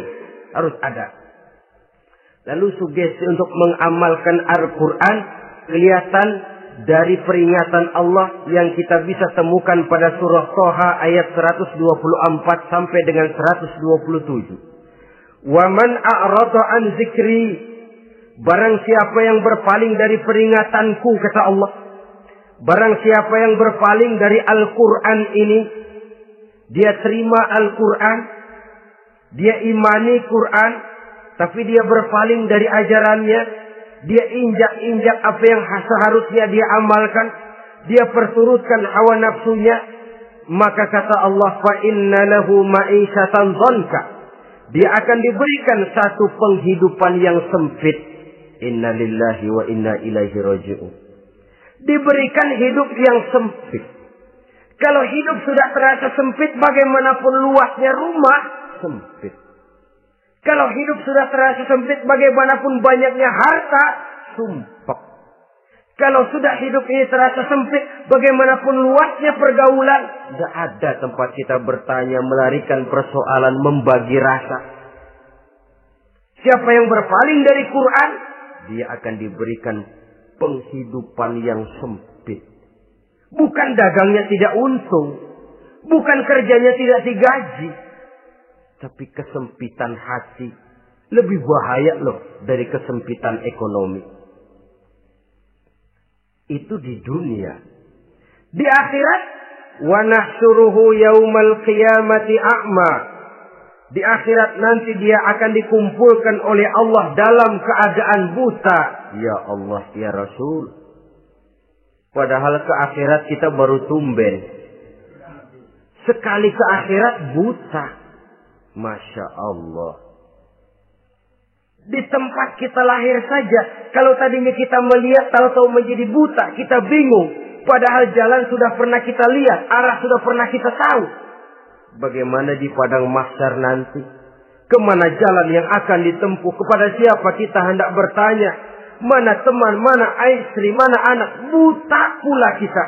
Harus ada. Lalu sugesti untuk mengamalkan Al-Quran kelihatan dari peringatan Allah yang kita bisa temukan pada surah Toha ayat 124 sampai dengan 127. Wa man a'rada an zikri, barang siapa yang berpaling dari peringatanku, kata Allah, barang siapa yang berpaling dari Al-Quran ini, dia terima Al-Quran, dia imani Quran, tapi dia berpaling dari ajarannya, dia injak-injak apa yang seharusnya dia amalkan, dia perturutkan hawa nafsunya, maka kata Allah, fa inna lahu ma'isyatan dhanka, dia akan diberikan satu penghidupan yang sempit. Inna lillahi wa inna ilaihi raji'un. Diberikan hidup yang sempit. Kalau hidup sudah terasa sempit, bagaimanapun luasnya rumah, sempit. Kalau hidup sudah terasa sempit, bagaimanapun banyaknya harta, sumpek. Kalau sudah hidup ini terasa sempit, bagaimanapun luasnya pergaulan, tidak ada tempat kita bertanya, melarikan persoalan, membagi rasa. Siapa yang berpaling dari Quran, dia akan diberikan penghidupan yang sempit. Bukan dagangnya tidak untung, bukan kerjanya tidak digaji, tapi kesempitan hati lebih bahaya loh dari kesempitan ekonomi. Itu di dunia. Di akhirat, wa nahsyuruhu yaumal qiyamati a'ma. Di akhirat nanti dia akan dikumpulkan oleh Allah dalam keadaan buta. Ya Allah, ya Rasul. Padahal ke akhirat kita baru tumben. Sekali ke akhirat buta. Masya Allah. Di tempat kita lahir saja, kalau tadinya kita melihat, tahu-tahu menjadi buta, kita bingung. Padahal jalan sudah pernah kita lihat, arah sudah pernah kita tahu. Bagaimana di padang mahsyar nanti? Kemana jalan yang akan ditempuh? Kepada siapa kita hendak bertanya? Mana teman, mana istri, mana anak? Buta pula kita.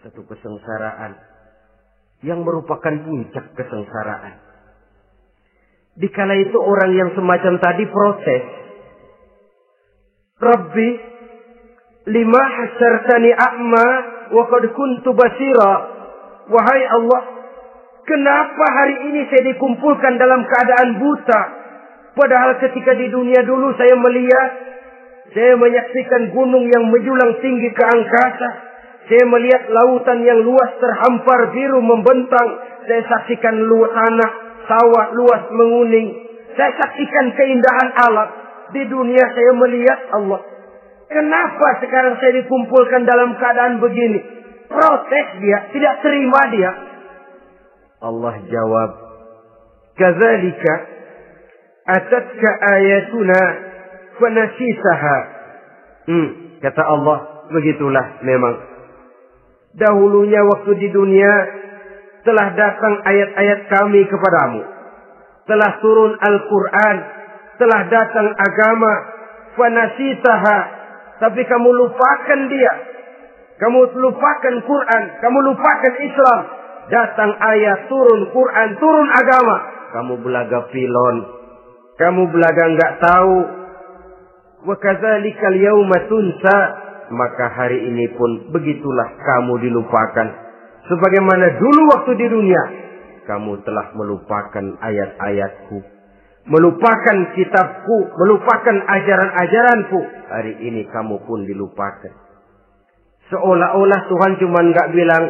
Satu kesengsaraan yang merupakan puncak kesengsaraan. Dikala itu orang yang semacam tadi protes. Rabbi, lima hasyartani a'ma wa qad kuntu basira. Wahai Allah, kenapa hari ini saya dikumpulkan dalam keadaan buta? Padahal ketika di dunia dulu saya melihat, saya menyaksikan gunung yang menjulang tinggi ke angkasa. Saya melihat lautan yang luas terhampar biru membentang. Saya saksikan tanah, sawah luas menguning. Saya saksikan keindahan alam. Di dunia saya melihat Allah. Kenapa sekarang saya dikumpulkan dalam keadaan begini? Protes dia, tidak terima dia. Allah jawab, kadzalika atatka ayatuna fanasisaha. Kata Allah, begitulah memang. Dahulunya waktu di dunia telah datang ayat-ayat kami kepadamu. Telah turun Al-Quran. Telah datang agama. Fanasisaha. Tapi kamu lupakan dia. Kamu lupakan Quran. Kamu lupakan Islam. Datang ayat, turun Quran, turun agama. Kamu belaga pilon. Kamu belaga enggak tahu. Wa kadzalikal yauma tunsa. Maka hari ini pun begitulah kamu dilupakan. Sebagaimana dulu waktu di dunia, kamu telah melupakan ayat-ayatku, melupakan kitabku, melupakan ajaran-ajaranku. Hari ini kamu pun dilupakan. Seolah-olah Tuhan cuma nggak bilang,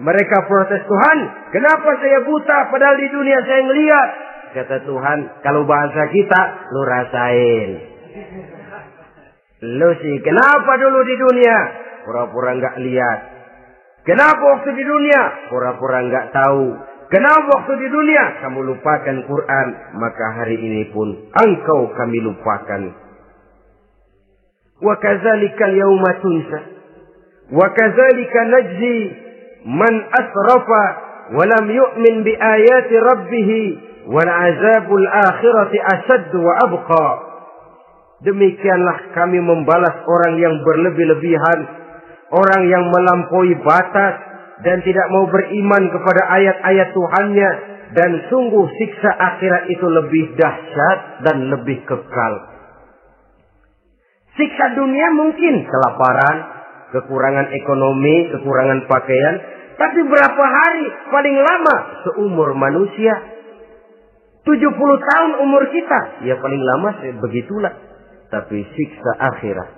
mereka protes, Tuhan, kenapa saya buta padahal di dunia saya ngelihat. Kata Tuhan, kalau bahasa kita, lu rasain. Lu sih, kenapa dulu di dunia? Pura-pura nggak lihat. Kenapa waktu di dunia? Pura-pura nggak tahu. Kenapa waktu di dunia? Kamu lupakan Quran. Maka hari ini pun engkau kami lupakan. Wa kadzalika al-yawma tunsa. Wa kadzalika najzi man asrafa wa lam yu'min bi ayati rabbih wal azabul akhirati asyaddu wa abqa. Demikianlah kami membalas orang yang berlebih-lebihan, orang yang melampaui batas dan tidak mau beriman kepada ayat-ayat Tuhannya, dan sungguh siksa akhirat itu lebih dahsyat dan lebih kekal. Siksa dunia mungkin kelaparan, kekurangan ekonomi, kekurangan pakaian, tapi berapa hari paling lama seumur manusia? 70 tahun umur kita, ya paling lama begitulah. Tapi siksa akhirat,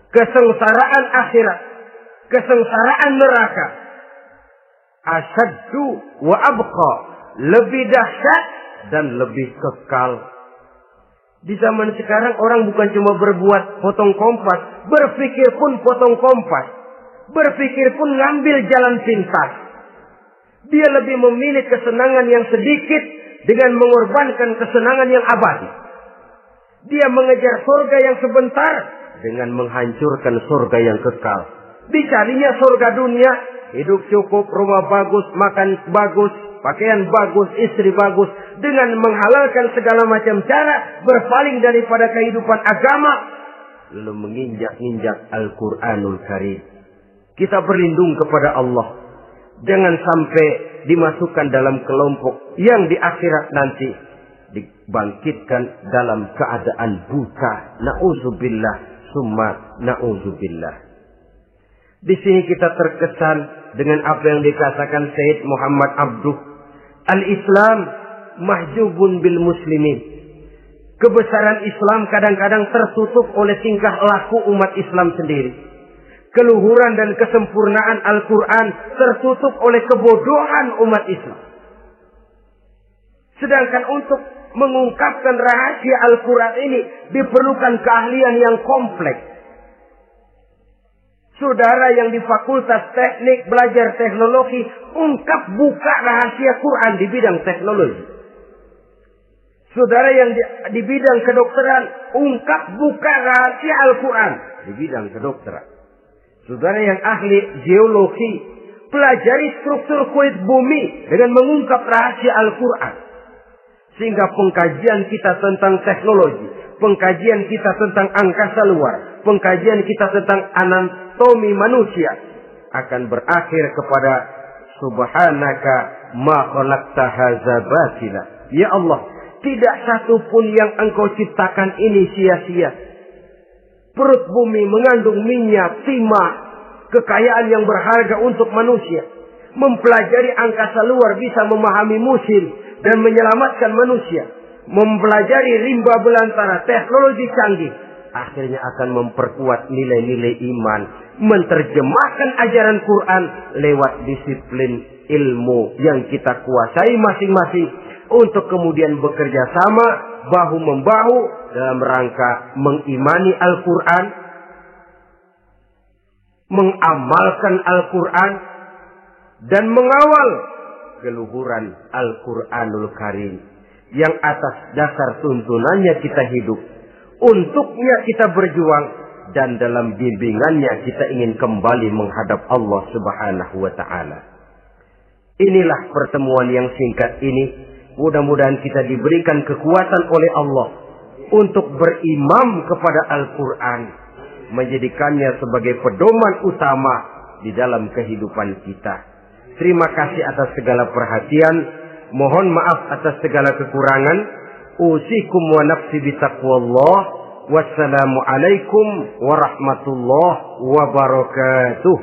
kesengsaraan akhirat, kesengsaraan neraka, asyaddu wa abqa, lebih dahsyat dan lebih kekal. Di zaman sekarang orang bukan cuma berbuat potong kompas, berpikir pun potong kompas, berpikir pun ngambil jalan pintas. Dia lebih memilih kesenangan yang sedikit dengan mengorbankan kesenangan yang abadi. Dia mengejar surga yang sebentar dengan menghancurkan surga yang kekal. Dicarinya surga dunia, hidup cukup, rumah bagus, makan bagus, pakaian bagus, istri bagus, dengan menghalalkan segala macam cara, berpaling daripada kehidupan agama, lalu menginjak-injak Al-Quranul Karim. Kita berlindung kepada Allah, jangan sampai dimasukkan dalam kelompok yang di akhirat nanti dibangkitkan dalam keadaan buta. Na'udzubillah summa na'udzubillah. Di sini kita terkesan dengan apa yang dikatakan Sayyid Muhammad Abduh, al-Islam mahjubun bil muslimin. Kebesaran Islam kadang-kadang tertutup oleh tingkah laku umat Islam sendiri. Keluhuran dan kesempurnaan Al-Quran tertutup oleh kebodohan umat Islam. Sedangkan untuk mengungkapkan rahasia Al-Quran ini diperlukan keahlian yang kompleks. Saudara yang di Fakultas Teknik belajar teknologi, ungkap buka rahasia Quran di bidang teknologi. Saudara yang di bidang kedokteran, ungkap buka rahasia Al-Quran di bidang kedokteran. Saudara yang ahli geologi, pelajari struktur kulit bumi dengan mengungkap rahasia Al-Quran. Sehingga pengkajian kita tentang teknologi, pengkajian kita tentang angkasa luar, pengkajian kita tentang anatomi manusia akan berakhir kepada subhanaka ma khalaqta hadza batila. Ya Allah, tidak satu pun yang Engkau ciptakan ini sia-sia. Perut bumi mengandung minyak, timah, kekayaan yang berharga untuk manusia. Mempelajari angkasa luar bisa memahami musim dan menyelamatkan manusia. Mempelajari rimba belantara, teknologi canggih, akhirnya akan memperkuat nilai-nilai iman. Menerjemahkan ajaran Quran lewat disiplin ilmu yang kita kuasai masing-masing, untuk kemudian bekerja sama bahu-membahu dalam rangka mengimani Al-Quran, mengamalkan Al-Quran, dan mengawal keluhuran Al-Quranul Karim yang atas dasar tuntunannya kita hidup, untuknya kita berjuang, dan dalam bimbingannya kita ingin kembali menghadap Allah Subhanahu wa Ta'ala. Inilah pertemuan yang singkat ini. Mudah-mudahan kita diberikan kekuatan oleh Allah untuk berimam kepada Al-Quran, menjadikannya sebagai pedoman utama di dalam kehidupan kita. Terima kasih atas segala perhatian. Mohon maaf atas segala kekurangan. Usikum wa nafsi bitaqwallah. Wassalamualaikum warahmatullahi wabarakatuh.